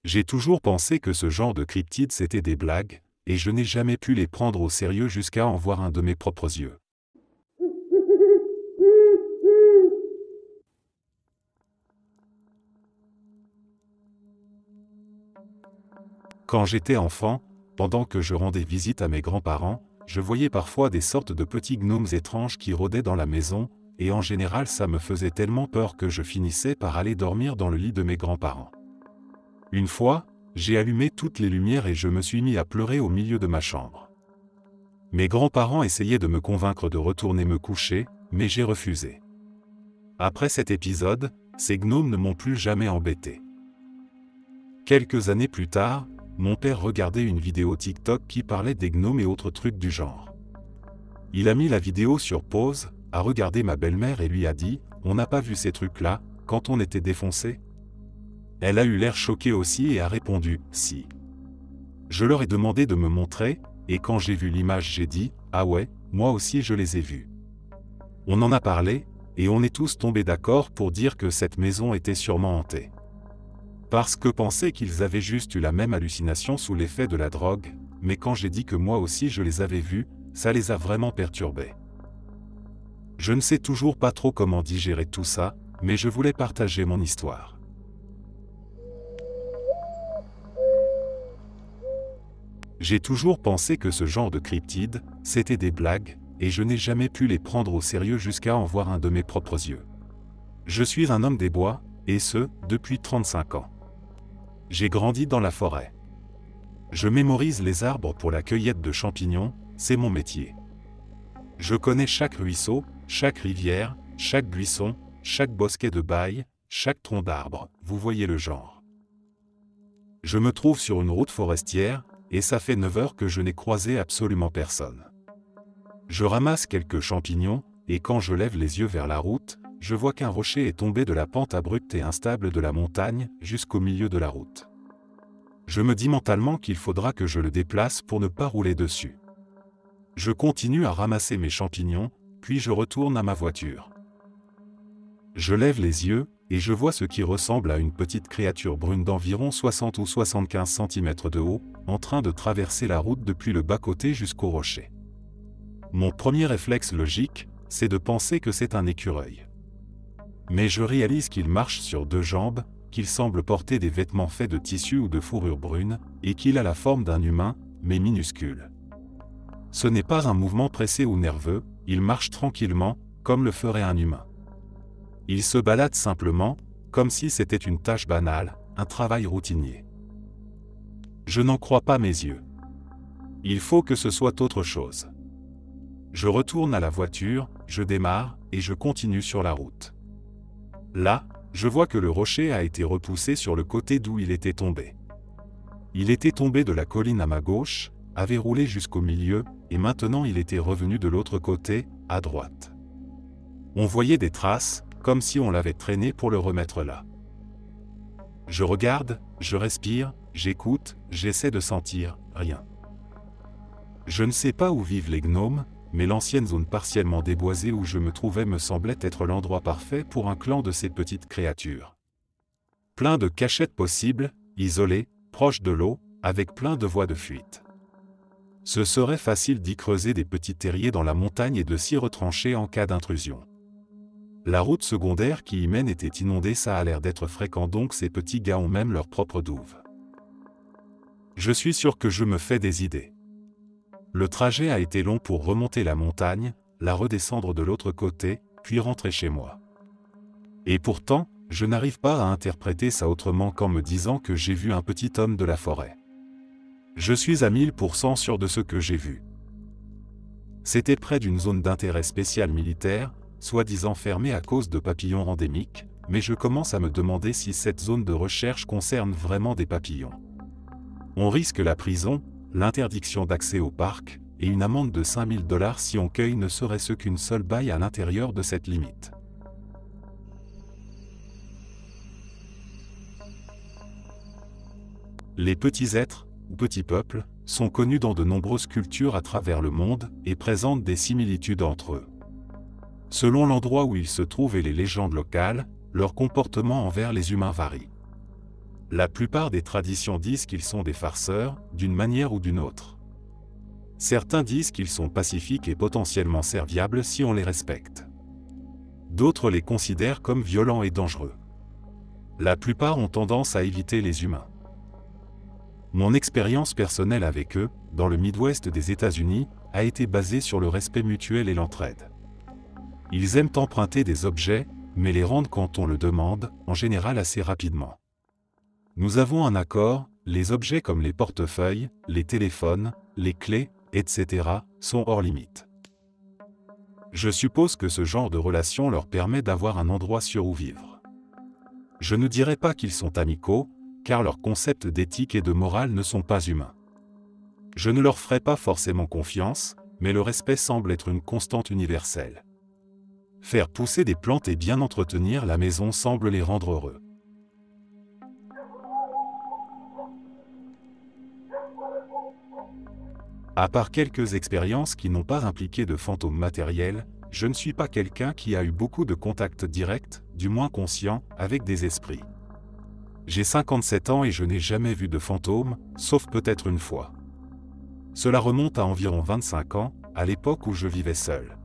J'ai toujours pensé que ce genre de cryptides c'était des blagues, et je n'ai jamais pu les prendre au sérieux jusqu'à en voir un de mes propres yeux. Quand j'étais enfant, pendant que je rendais visite à mes grands-parents, je voyais parfois des sortes de petits gnomes étranges qui rôdaient dans la maison, et en général ça me faisait tellement peur que je finissais par aller dormir dans le lit de mes grands-parents. Une fois, j'ai allumé toutes les lumières et je me suis mis à pleurer au milieu de ma chambre. Mes grands-parents essayaient de me convaincre de retourner me coucher, mais j'ai refusé. Après cet épisode, ces gnomes ne m'ont plus jamais embêté. Quelques années plus tard, mon père regardait une vidéo TikTok qui parlait des gnomes et autres trucs du genre. Il a mis la vidéo sur pause, a regardé ma belle-mère et lui a dit « On n'a pas vu ces trucs-là, quand on était défoncé ?» Elle a eu l'air choquée aussi et a répondu « Si ». Je leur ai demandé de me montrer, et quand j'ai vu l'image j'ai dit « Ah ouais, moi aussi je les ai vus ». On en a parlé, et on est tous tombés d'accord pour dire que cette maison était sûrement hantée. Parce que pensaient qu'ils avaient juste eu la même hallucination sous l'effet de la drogue, mais quand j'ai dit que moi aussi je les avais vus, ça les a vraiment perturbés. Je ne sais toujours pas trop comment digérer tout ça, mais je voulais partager mon histoire. J'ai toujours pensé que ce genre de cryptides, c'était des blagues, et je n'ai jamais pu les prendre au sérieux jusqu'à en voir un de mes propres yeux. Je suis un homme des bois, et ce, depuis 35 ans. J'ai grandi dans la forêt. Je mémorise les arbres pour la cueillette de champignons, c'est mon métier. Je connais chaque ruisseau, chaque rivière, chaque buisson, chaque bosquet de baille, chaque tronc d'arbre, vous voyez le genre. Je me trouve sur une route forestière, et ça fait 9 heures que je n'ai croisé absolument personne. Je ramasse quelques champignons, et quand je lève les yeux vers la route, je vois qu'un rocher est tombé de la pente abrupte et instable de la montagne jusqu'au milieu de la route. Je me dis mentalement qu'il faudra que je le déplace pour ne pas rouler dessus. Je continue à ramasser mes champignons, puis je retourne à ma voiture. Je lève les yeux, et je vois ce qui ressemble à une petite créature brune d'environ 60 ou 75 cm de haut, en train de traverser la route depuis le bas-côté jusqu'au rocher. Mon premier réflexe logique, c'est de penser que c'est un écureuil. Mais je réalise qu'il marche sur 2 jambes, qu'il semble porter des vêtements faits de tissu ou de fourrure brune, et qu'il a la forme d'un humain, mais minuscule. Ce n'est pas un mouvement pressé ou nerveux, il marche tranquillement, comme le ferait un humain. Il se balade simplement, comme si c'était une tâche banale, un travail routinier. Je n'en crois pas mes yeux. Il faut que ce soit autre chose. Je retourne à la voiture, je démarre, et je continue sur la route. Là, je vois que le rocher a été repoussé sur le côté d'où il était tombé. Il était tombé de la colline à ma gauche, avait roulé jusqu'au milieu, et maintenant il était revenu de l'autre côté, à droite. On voyait des traces, comme si on l'avait traîné pour le remettre là. Je regarde, je respire, j'écoute, j'essaie de sentir, rien. Je ne sais pas où vivent les gnomes, mais l'ancienne zone partiellement déboisée où je me trouvais me semblait être l'endroit parfait pour un clan de ces petites créatures. Plein de cachettes possibles, isolées, proches de l'eau, avec plein de voies de fuite. Ce serait facile d'y creuser des petits terriers dans la montagne et de s'y retrancher en cas d'intrusion. La route secondaire qui y mène était inondée, ça a l'air d'être fréquent donc ces petits gars ont même leur propre douve. Je suis sûr que je me fais des idées. Le trajet a été long pour remonter la montagne, la redescendre de l'autre côté, puis rentrer chez moi. Et pourtant, je n'arrive pas à interpréter ça autrement qu'en me disant que j'ai vu un petit homme de la forêt. Je suis à 1000% sûr de ce que j'ai vu. C'était près d'une zone d'intérêt spécial militaire, soi-disant fermée à cause de papillons endémiques, mais je commence à me demander si cette zone de recherche concerne vraiment des papillons. On risque la prison, l'interdiction d'accès au parc, et une amende de 5000 $ si on cueille ne serait-ce qu'une seule baille à l'intérieur de cette limite. Les petits êtres, ou petits peuples, sont connus dans de nombreuses cultures à travers le monde et présentent des similitudes entre eux. Selon l'endroit où ils se trouvent et les légendes locales, leur comportement envers les humains varie. La plupart des traditions disent qu'ils sont des farceurs, d'une manière ou d'une autre. Certains disent qu'ils sont pacifiques et potentiellement serviables si on les respecte. D'autres les considèrent comme violents et dangereux. La plupart ont tendance à éviter les humains. Mon expérience personnelle avec eux, dans le Midwest des États-Unis, a été basée sur le respect mutuel et l'entraide. Ils aiment emprunter des objets, mais les rendent quand on le demande, en général assez rapidement. Nous avons un accord, les objets comme les portefeuilles, les téléphones, les clés, etc., sont hors limite. Je suppose que ce genre de relation leur permet d'avoir un endroit sûr où vivre. Je ne dirais pas qu'ils sont amicaux, car leurs concepts d'éthique et de morale ne sont pas humains. Je ne leur ferai pas forcément confiance, mais le respect semble être une constante universelle. Faire pousser des plantes et bien entretenir la maison semble les rendre heureux. À part quelques expériences qui n'ont pas impliqué de fantômes matériels, je ne suis pas quelqu'un qui a eu beaucoup de contacts directs, du moins conscients, avec des esprits. J'ai 57 ans et je n'ai jamais vu de fantômes, sauf peut-être une fois. Cela remonte à environ 25 ans, à l'époque où je vivais seul.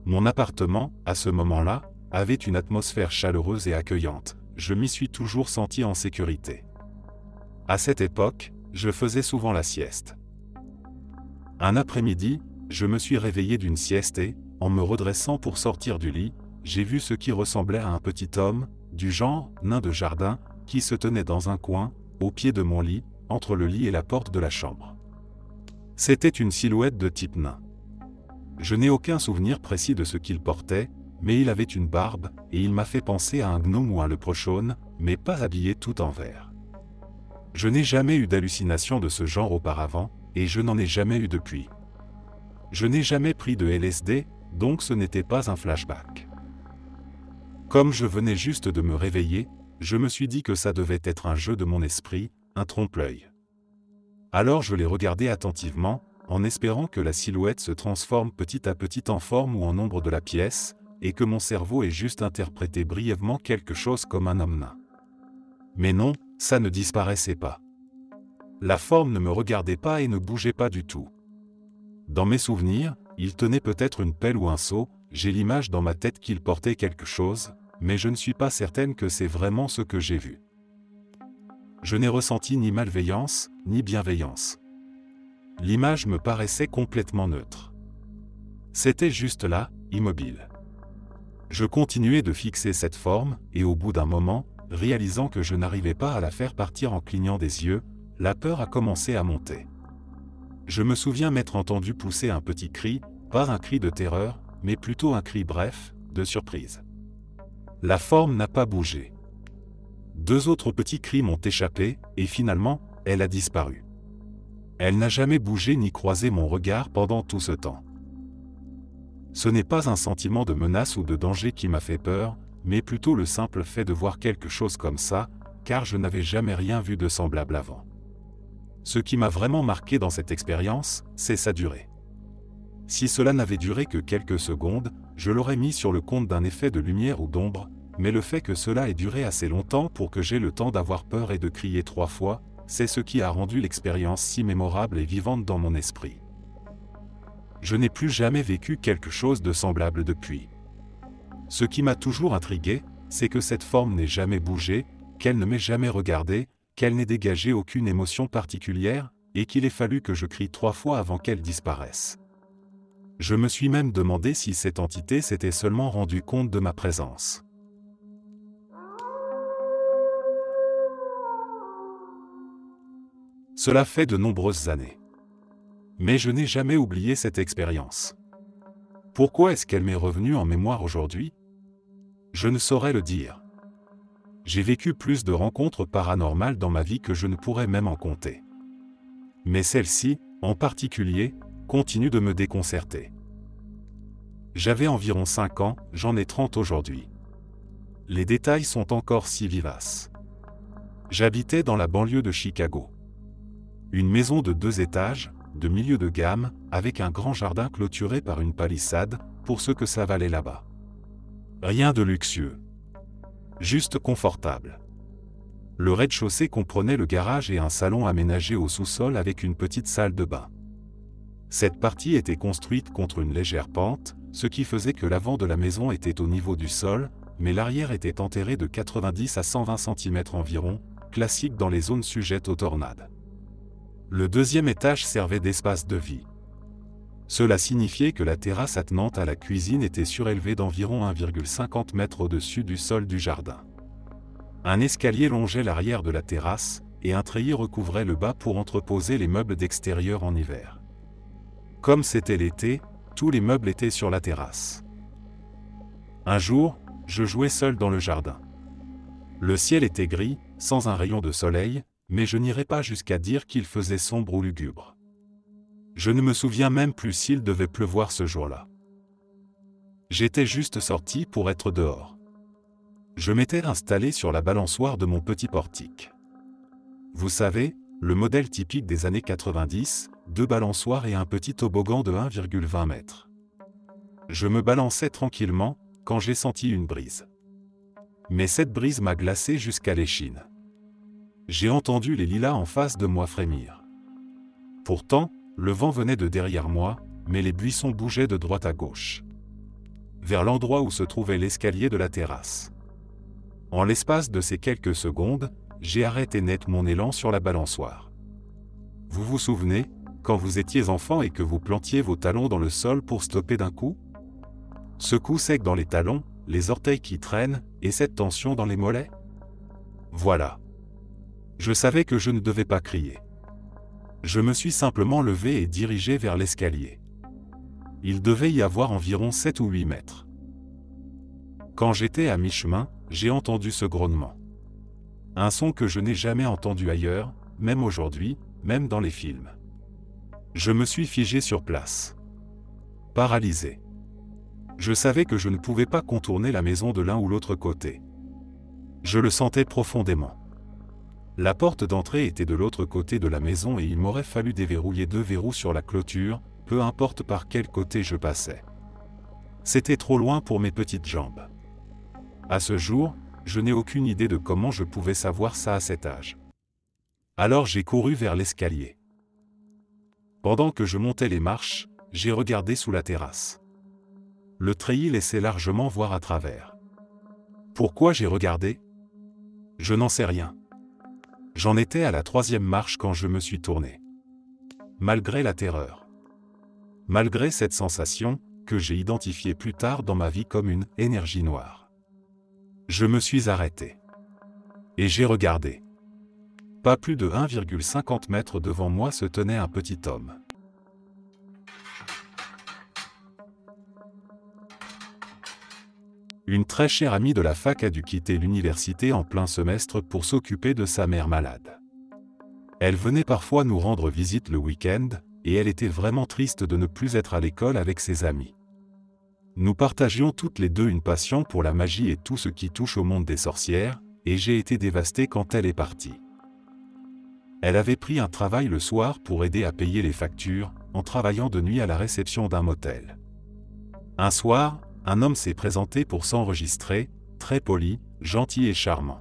Mon appartement, à ce moment-là, avait une atmosphère chaleureuse et accueillante. Je m'y suis toujours senti en sécurité. À cette époque, je faisais souvent la sieste. Un après-midi, je me suis réveillé d'une sieste et, en me redressant pour sortir du lit, j'ai vu ce qui ressemblait à un petit homme, du genre nain de jardin, qui se tenait dans un coin, au pied de mon lit, entre le lit et la porte de la chambre. C'était une silhouette de type nain. Je n'ai aucun souvenir précis de ce qu'il portait, mais il avait une barbe, et il m'a fait penser à un gnome ou un leprechaun, mais pas habillé tout en vert. Je n'ai jamais eu d'hallucination de ce genre auparavant, et je n'en ai jamais eu depuis. Je n'ai jamais pris de LSD, donc ce n'était pas un flashback. Comme je venais juste de me réveiller, je me suis dit que ça devait être un jeu de mon esprit, un trompe-l'œil. Alors je l'ai regardé attentivement, en espérant que la silhouette se transforme petit à petit en forme ou en ombre de la pièce, et que mon cerveau ait juste interprété brièvement quelque chose comme un homme nain. Mais non, ça ne disparaissait pas. La forme ne me regardait pas et ne bougeait pas du tout. Dans mes souvenirs, il tenait peut-être une pelle ou un seau, j'ai l'image dans ma tête qu'il portait quelque chose, mais je ne suis pas certaine que c'est vraiment ce que j'ai vu. Je n'ai ressenti ni malveillance, ni bienveillance. L'image me paraissait complètement neutre. C'était juste là, immobile. Je continuais de fixer cette forme, et au bout d'un moment, réalisant que je n'arrivais pas à la faire partir en clignant des yeux, la peur a commencé à monter. Je me souviens m'être entendu pousser un petit cri, pas un cri de terreur, mais plutôt un cri bref, de surprise. La forme n'a pas bougé. 2 autres petits cris m'ont échappé, et finalement, elle a disparu. Elle n'a jamais bougé ni croisé mon regard pendant tout ce temps. Ce n'est pas un sentiment de menace ou de danger qui m'a fait peur, mais plutôt le simple fait de voir quelque chose comme ça, car je n'avais jamais rien vu de semblable avant. Ce qui m'a vraiment marqué dans cette expérience, c'est sa durée. Si cela n'avait duré que quelques secondes, je l'aurais mis sur le compte d'un effet de lumière ou d'ombre, mais le fait que cela ait duré assez longtemps pour que j'aie le temps d'avoir peur et de crier 3 fois, c'est ce qui a rendu l'expérience si mémorable et vivante dans mon esprit. Je n'ai plus jamais vécu quelque chose de semblable depuis. Ce qui m'a toujours intrigué, c'est que cette forme n'ait jamais bougé, qu'elle ne m'ait jamais regardé, qu'elle n'ait dégagé aucune émotion particulière, et qu'il ait fallu que je crie 3 fois avant qu'elle disparaisse. Je me suis même demandé si cette entité s'était seulement rendue compte de ma présence. Cela fait de nombreuses années. Mais je n'ai jamais oublié cette expérience. Pourquoi est-ce qu'elle m'est revenue en mémoire aujourd'hui? Je ne saurais le dire. J'ai vécu plus de rencontres paranormales dans ma vie que je ne pourrais même en compter. Mais celle-ci, en particulier, continue de me déconcerter. J'avais environ 5 ans, j'en ai 30 aujourd'hui. Les détails sont encore si vivaces. J'habitais dans la banlieue de Chicago. Une maison de 2 étages, de milieu de gamme, avec un grand jardin clôturé par une palissade, pour ce que ça valait là-bas. Rien de luxueux. Juste confortable. Le rez-de-chaussée comprenait le garage et un salon aménagé au sous-sol avec une petite salle de bain. Cette partie était construite contre une légère pente, ce qui faisait que l'avant de la maison était au niveau du sol, mais l'arrière était enterré de 90 à 120 cm environ, classique dans les zones sujettes aux tornades. Le deuxième étage servait d'espace de vie. Cela signifiait que la terrasse attenante à la cuisine était surélevée d'environ 1,50 m au-dessus du sol du jardin. Un escalier longeait l'arrière de la terrasse, et un treillis recouvrait le bas pour entreposer les meubles d'extérieur en hiver. Comme c'était l'été, tous les meubles étaient sur la terrasse. Un jour, je jouais seul dans le jardin. Le ciel était gris, sans un rayon de soleil, mais je n'irai pas jusqu'à dire qu'il faisait sombre ou lugubre. Je ne me souviens même plus s'il devait pleuvoir ce jour-là. J'étais juste sorti pour être dehors. Je m'étais installé sur la balançoire de mon petit portique. Vous savez, le modèle typique des années 90, 2 balançoires et un petit toboggan de 1,20 m. Je me balançais tranquillement, quand j'ai senti une brise. Mais cette brise m'a glacé jusqu'à l'échine. J'ai entendu les lilas en face de moi frémir. Pourtant, le vent venait de derrière moi, mais les buissons bougeaient de droite à gauche. Vers l'endroit où se trouvait l'escalier de la terrasse. En l'espace de ces quelques secondes, j'ai arrêté net mon élan sur la balançoire. Vous vous souvenez, quand vous étiez enfant et que vous plantiez vos talons dans le sol pour stopper d'un coup? Ce coup sec dans les talons, les orteils qui traînent, et cette tension dans les mollets? Voilà. Je savais que je ne devais pas crier. Je me suis simplement levé et dirigé vers l'escalier. Il devait y avoir environ 7 ou 8 mètres. Quand j'étais à mi-chemin, j'ai entendu ce grognement. Un son que je n'ai jamais entendu ailleurs, même aujourd'hui, même dans les films. Je me suis figé sur place. Paralysé. Je savais que je ne pouvais pas contourner la maison de l'un ou l'autre côté. Je le sentais profondément. La porte d'entrée était de l'autre côté de la maison et il m'aurait fallu déverrouiller 2 verrous sur la clôture, peu importe par quel côté je passais. C'était trop loin pour mes petites jambes. À ce jour, je n'ai aucune idée de comment je pouvais savoir ça à cet âge. Alors j'ai couru vers l'escalier. Pendant que je montais les marches, j'ai regardé sous la terrasse. Le treillis laissait largement voir à travers. Pourquoi j'ai regardé? Je n'en sais rien. J'en étais à la 3e marche quand je me suis tourné. Malgré la terreur. Malgré cette sensation, que j'ai identifiée plus tard dans ma vie comme une « énergie noire ». Je me suis arrêté. Et j'ai regardé. Pas plus de 1,50 m devant moi se tenait un petit homme. Une très chère amie de la fac a dû quitter l'université en plein semestre pour s'occuper de sa mère malade. Elle venait parfois nous rendre visite le week-end, et elle était vraiment triste de ne plus être à l'école avec ses amis. Nous partagions toutes les deux une passion pour la magie et tout ce qui touche au monde des sorcières, et j'ai été dévasté quand elle est partie. Elle avait pris un travail le soir pour aider à payer les factures, en travaillant de nuit à la réception d'un motel. Un soir, un homme s'est présenté pour s'enregistrer, très poli, gentil et charmant.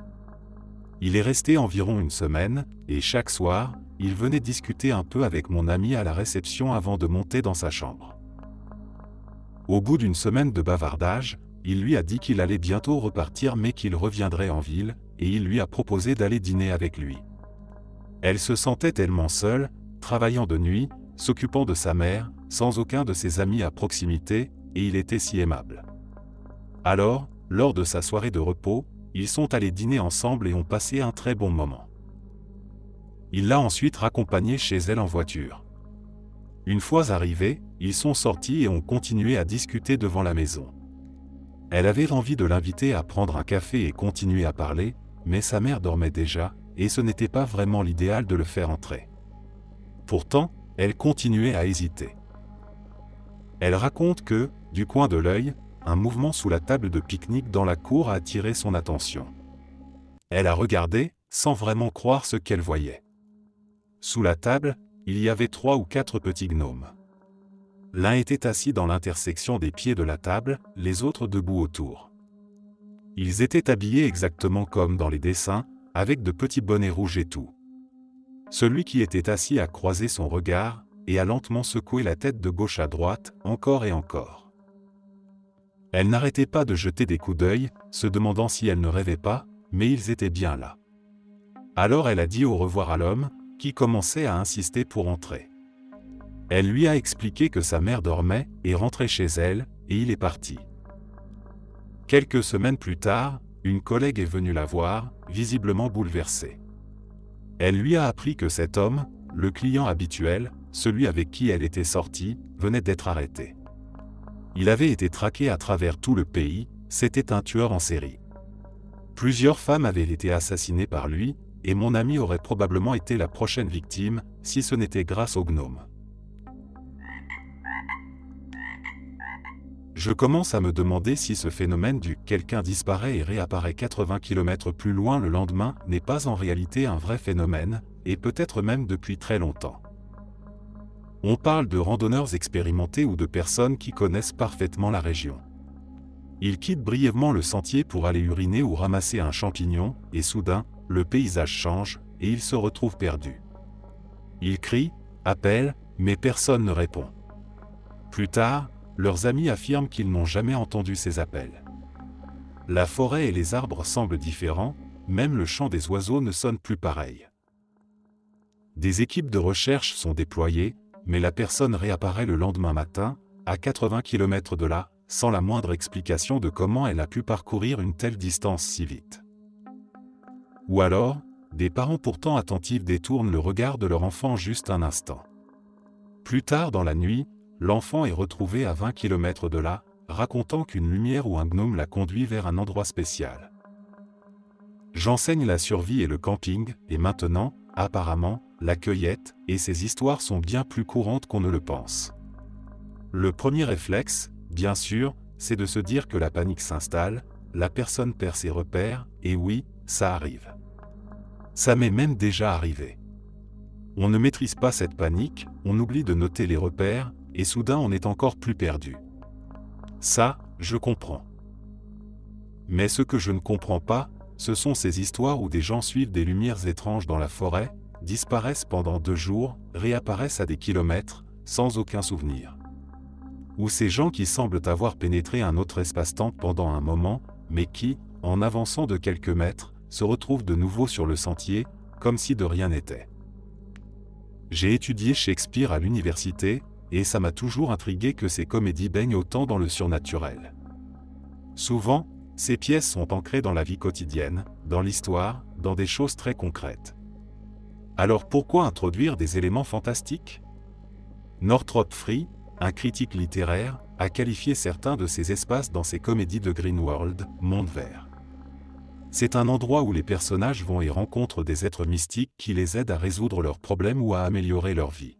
Il est resté environ une semaine, et chaque soir, il venait discuter un peu avec mon ami à la réception avant de monter dans sa chambre. Au bout d'une semaine de bavardage, il lui a dit qu'il allait bientôt repartir mais qu'il reviendrait en ville, et il lui a proposé d'aller dîner avec lui. Elle se sentait tellement seule, travaillant de nuit, s'occupant de sa mère, sans aucun de ses amis à proximité, et il était si aimable. Alors, lors de sa soirée de repos, ils sont allés dîner ensemble et ont passé un très bon moment. Il l'a ensuite raccompagnée chez elle en voiture. Une fois arrivés, ils sont sortis et ont continué à discuter devant la maison. Elle avait envie de l'inviter à prendre un café et continuer à parler, mais sa mère dormait déjà, et ce n'était pas vraiment l'idéal de le faire entrer. Pourtant, elle continuait à hésiter. Elle raconte que, du coin de l'œil, un mouvement sous la table de pique-nique dans la cour a attiré son attention. Elle a regardé, sans vraiment croire ce qu'elle voyait. Sous la table, il y avait 3 ou 4 petits gnomes. L'un était assis dans l'intersection des pieds de la table, les autres debout autour. Ils étaient habillés exactement comme dans les dessins, avec de petits bonnets rouges et tout. Celui qui était assis a croisé son regard, et a lentement secoué la tête de gauche à droite, encore et encore. Elle n'arrêtait pas de jeter des coups d'œil, se demandant si elle ne rêvait pas, mais ils étaient bien là. Alors elle a dit au revoir à l'homme, qui commençait à insister pour entrer. Elle lui a expliqué que sa mère dormait, et rentrait chez elle, et il est parti. Quelques semaines plus tard, une collègue est venue la voir, visiblement bouleversée. Elle lui a appris que cet homme, le client habituel, celui avec qui elle était sortie, venait d'être arrêté. Il avait été traqué à travers tout le pays, c'était un tueur en série. Plusieurs femmes avaient été assassinées par lui, et mon ami aurait probablement été la prochaine victime, si ce n'était grâce au gnome. Je commence à me demander si ce phénomène du « quelqu'un disparaît et réapparaît 80 km plus loin le lendemain » n'est pas en réalité un vrai phénomène, et peut-être même depuis très longtemps. On parle de randonneurs expérimentés ou de personnes qui connaissent parfaitement la région. Ils quittent brièvement le sentier pour aller uriner ou ramasser un champignon, et soudain, le paysage change, et ils se retrouvent perdus. Ils crient, appellent, mais personne ne répond. Plus tard, leurs amis affirment qu'ils n'ont jamais entendu ces appels. La forêt et les arbres semblent différents, même le chant des oiseaux ne sonne plus pareil. Des équipes de recherche sont déployées, mais la personne réapparaît le lendemain matin, à 80 km de là, sans la moindre explication de comment elle a pu parcourir une telle distance si vite. Ou alors, des parents pourtant attentifs détournent le regard de leur enfant juste un instant. Plus tard dans la nuit, l'enfant est retrouvé à 20 km de là, racontant qu'une lumière ou un gnome l'a conduit vers un endroit spécial. J'enseigne la survie et le camping, et maintenant, apparemment, la cueillette, et ces histoires sont bien plus courantes qu'on ne le pense. Le premier réflexe, bien sûr, c'est de se dire que la panique s'installe, la personne perd ses repères, et oui, ça arrive. Ça m'est même déjà arrivé. On ne maîtrise pas cette panique, on oublie de noter les repères, et soudain on est encore plus perdu. Ça, je comprends. Mais ce que je ne comprends pas, ce sont ces histoires où des gens suivent des lumières étranges dans la forêt, disparaissent pendant 2 jours, réapparaissent à des kilomètres, sans aucun souvenir. Ou ces gens qui semblent avoir pénétré un autre espace-temps pendant un moment, mais qui, en avançant de quelques mètres, se retrouvent de nouveau sur le sentier, comme si de rien n'était. J'ai étudié Shakespeare à l'université, et ça m'a toujours intrigué que ces comédies baignent autant dans le surnaturel. Souvent, ces pièces sont ancrées dans la vie quotidienne, dans l'histoire, dans des choses très concrètes. Alors pourquoi introduire des éléments fantastiques ? Northrop Free, un critique littéraire, a qualifié certains de ces espaces dans ses comédies de Green World, Monde Vert. C'est un endroit où les personnages vont et rencontrent des êtres mystiques qui les aident à résoudre leurs problèmes ou à améliorer leur vie.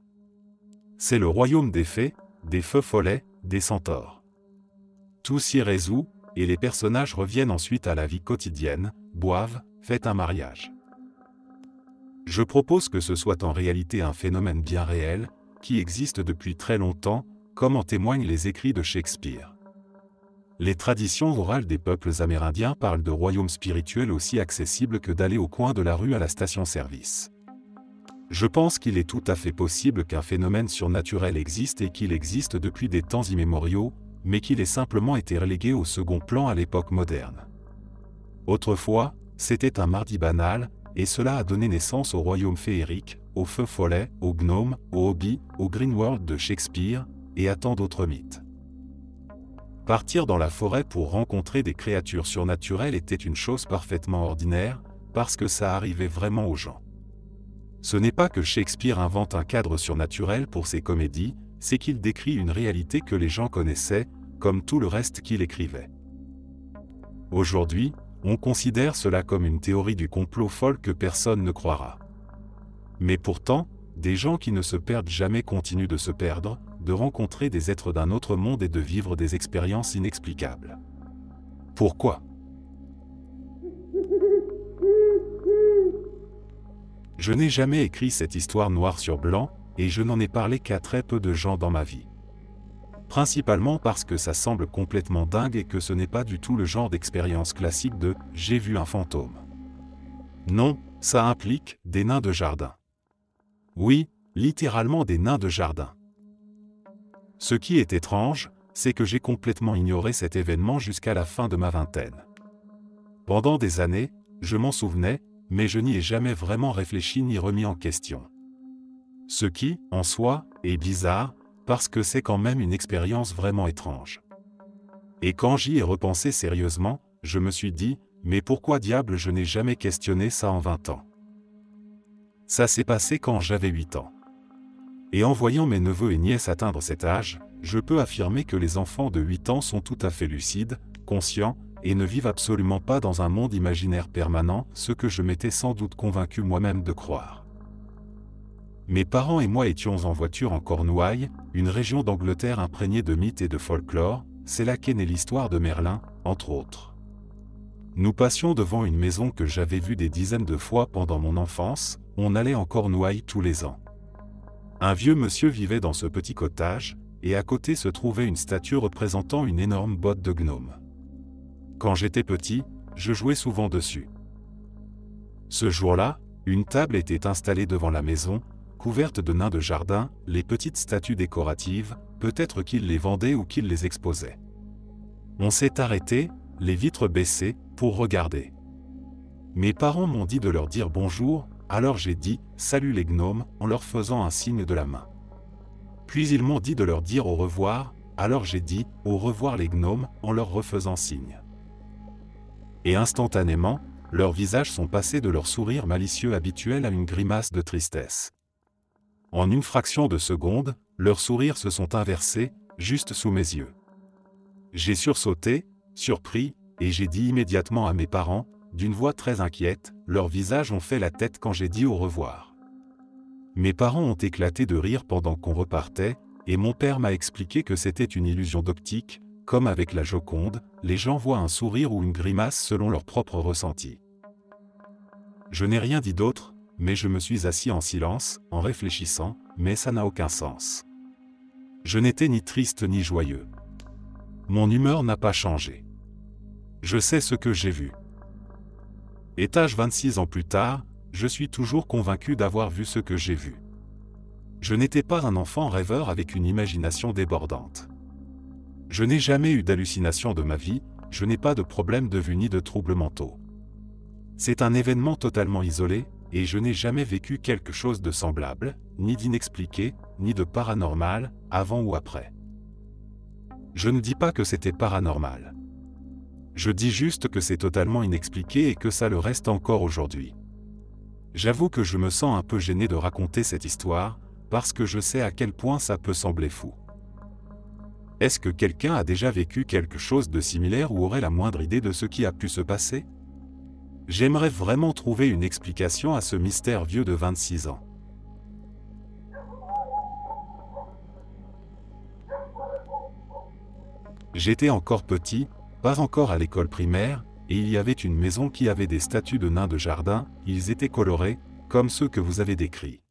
C'est le royaume des fées, des feux follets, des centaures. Tout s'y résout, et les personnages reviennent ensuite à la vie quotidienne, boivent, fêtent un mariage. Je propose que ce soit en réalité un phénomène bien réel, qui existe depuis très longtemps, comme en témoignent les écrits de Shakespeare. Les traditions orales des peuples amérindiens parlent de royaumes spirituels aussi accessibles que d'aller au coin de la rue à la station-service. Je pense qu'il est tout à fait possible qu'un phénomène surnaturel existe et qu'il existe depuis des temps immémoriaux, mais qu'il ait simplement été relégué au second plan à l'époque moderne. Autrefois, c'était un mardi banal, et cela a donné naissance au royaume féerique, aux feux follets, aux gnomes, aux hobbies, au Green World de Shakespeare, et à tant d'autres mythes. Partir dans la forêt pour rencontrer des créatures surnaturelles était une chose parfaitement ordinaire, parce que ça arrivait vraiment aux gens. Ce n'est pas que Shakespeare invente un cadre surnaturel pour ses comédies, c'est qu'il décrit une réalité que les gens connaissaient, comme tout le reste qu'il écrivait. Aujourd'hui, on considère cela comme une théorie du complot folle que personne ne croira. Mais pourtant, des gens qui ne se perdent jamais continuent de se perdre, de rencontrer des êtres d'un autre monde et de vivre des expériences inexplicables. Pourquoi ? Je n'ai jamais écrit cette histoire noir sur blanc, et je n'en ai parlé qu'à très peu de gens dans ma vie. Principalement parce que ça semble complètement dingue et que ce n'est pas du tout le genre d'expérience classique de « j'ai vu un fantôme ». Non, ça implique des nains de jardin. Oui, littéralement des nains de jardin. Ce qui est étrange, c'est que j'ai complètement ignoré cet événement jusqu'à la fin de ma vingtaine. Pendant des années, je m'en souvenais, mais je n'y ai jamais vraiment réfléchi ni remis en question. Ce qui, en soi, est bizarre, parce que c'est quand même une expérience vraiment étrange. Et quand j'y ai repensé sérieusement, je me suis dit, mais pourquoi diable je n'ai jamais questionné ça en 20 ans? Ça s'est passé quand j'avais 8 ans. Et en voyant mes neveux et nièces atteindre cet âge, je peux affirmer que les enfants de 8 ans sont tout à fait lucides, conscients, et ne vivent absolument pas dans un monde imaginaire permanent, ce que je m'étais sans doute convaincu moi-même de croire. Mes parents et moi étions en voiture en Cornouailles, une région d'Angleterre imprégnée de mythes et de folklore, c'est là qu'est née l'histoire de Merlin, entre autres. Nous passions devant une maison que j'avais vue des dizaines de fois pendant mon enfance, on allait en Cornouailles tous les ans. Un vieux monsieur vivait dans ce petit cottage, et à côté se trouvait une statue représentant une énorme botte de gnome. Quand j'étais petit, je jouais souvent dessus. Ce jour-là, une table était installée devant la maison, couverte de nains de jardin, les petites statues décoratives, peut-être qu'ils les vendaient ou qu'ils les exposaient. On s'est arrêté, les vitres baissées, pour regarder. Mes parents m'ont dit de leur dire bonjour, alors j'ai dit « Salut les gnomes » en leur faisant un signe de la main. Puis ils m'ont dit de leur dire au revoir, alors j'ai dit « Au revoir les gnomes » en leur refaisant signe. Et instantanément, leurs visages sont passés de leur sourire malicieux habituel à une grimace de tristesse. En une fraction de seconde, leurs sourires se sont inversés, juste sous mes yeux. J'ai sursauté, surpris, et j'ai dit immédiatement à mes parents, d'une voix très inquiète, leurs visages ont fait la tête quand j'ai dit au revoir. Mes parents ont éclaté de rire pendant qu'on repartait, et mon père m'a expliqué que c'était une illusion d'optique, comme avec la Joconde, les gens voient un sourire ou une grimace selon leur propre ressenti. Je n'ai rien dit d'autre, mais je me suis assis en silence, en réfléchissant, mais ça n'a aucun sens. Je n'étais ni triste ni joyeux. Mon humeur n'a pas changé. Je sais ce que j'ai vu. Étage 26 ans plus tard, je suis toujours convaincu d'avoir vu ce que j'ai vu. Je n'étais pas un enfant rêveur avec une imagination débordante. Je n'ai jamais eu d'hallucination de ma vie, je n'ai pas de problème de vue ni de troubles mentaux. C'est un événement totalement isolé, et je n'ai jamais vécu quelque chose de semblable, ni d'inexpliqué, ni de paranormal, avant ou après. Je ne dis pas que c'était paranormal. Je dis juste que c'est totalement inexpliqué et que ça le reste encore aujourd'hui. J'avoue que je me sens un peu gêné de raconter cette histoire, parce que je sais à quel point ça peut sembler fou. Est-ce que quelqu'un a déjà vécu quelque chose de similaire ou aurait la moindre idée de ce qui a pu se passer? J'aimerais vraiment trouver une explication à ce mystère vieux de 26 ans. J'étais encore petit, pas encore à l'école primaire, et il y avait une maison qui avait des statues de nains de jardin, ils étaient colorés, comme ceux que vous avez décrits.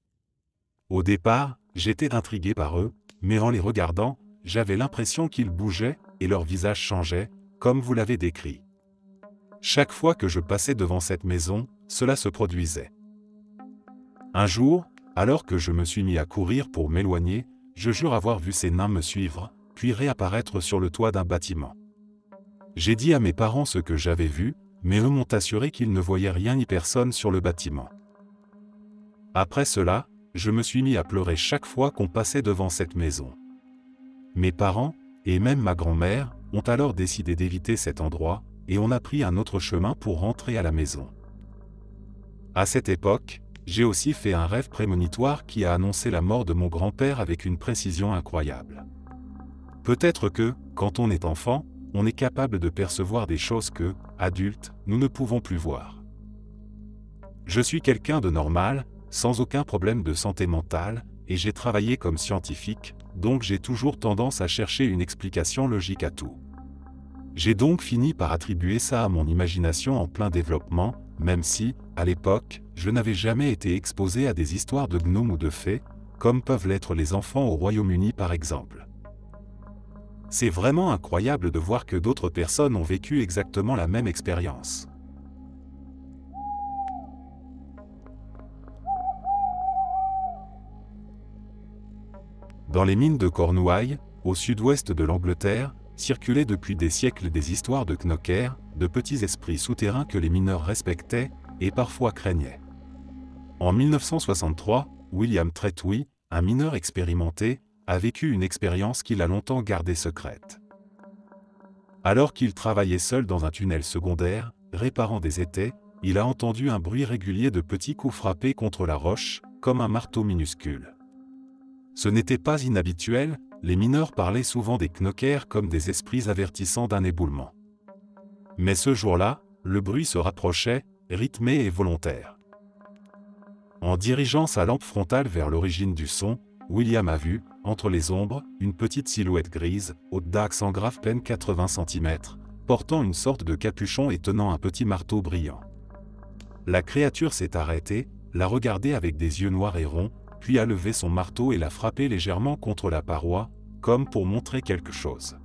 Au départ, j'étais intrigué par eux, mais en les regardant, j'avais l'impression qu'ils bougeaient, et leur visage changeait, comme vous l'avez décrit. Chaque fois que je passais devant cette maison, cela se produisait. Un jour, alors que je me suis mis à courir pour m'éloigner, je jure avoir vu ces nains me suivre, puis réapparaître sur le toit d'un bâtiment. J'ai dit à mes parents ce que j'avais vu, mais eux m'ont assuré qu'ils ne voyaient rien ni personne sur le bâtiment. Après cela, je me suis mis à pleurer chaque fois qu'on passait devant cette maison. Mes parents, et même ma grand-mère, ont alors décidé d'éviter cet endroit, et on a pris un autre chemin pour rentrer à la maison. À cette époque, j'ai aussi fait un rêve prémonitoire qui a annoncé la mort de mon grand-père avec une précision incroyable. Peut-être que, quand on est enfant, on est capable de percevoir des choses que, adultes, nous ne pouvons plus voir. Je suis quelqu'un de normal, sans aucun problème de santé mentale, et j'ai travaillé comme scientifique, donc j'ai toujours tendance à chercher une explication logique à tout. J'ai donc fini par attribuer ça à mon imagination en plein développement, même si, à l'époque, je n'avais jamais été exposé à des histoires de gnomes ou de fées, comme peuvent l'être les enfants au Royaume-Uni par exemple. C'est vraiment incroyable de voir que d'autres personnes ont vécu exactement la même expérience. Dans les mines de Cornouailles, au sud-ouest de l'Angleterre, circulaient depuis des siècles des histoires de knockers, de petits esprits souterrains que les mineurs respectaient et parfois craignaient. En 1963, William Tretouille, un mineur expérimenté, a vécu une expérience qu'il a longtemps gardée secrète. Alors qu'il travaillait seul dans un tunnel secondaire, réparant des étais, il a entendu un bruit régulier de petits coups frappés contre la roche, comme un marteau minuscule. Ce n'était pas inhabituel, les mineurs parlaient souvent des knockers comme des esprits avertissant d'un éboulement. Mais ce jour-là, le bruit se rapprochait, rythmé et volontaire. En dirigeant sa lampe frontale vers l'origine du son, William a vu, entre les ombres, une petite silhouette grise, haute d'axe en grave peine 80 cm, portant une sorte de capuchon et tenant un petit marteau brillant. La créature s'est arrêtée, l'a regardé avec des yeux noirs et ronds, puis a levé son marteau et l'a frappé légèrement contre la paroi, comme pour montrer quelque chose.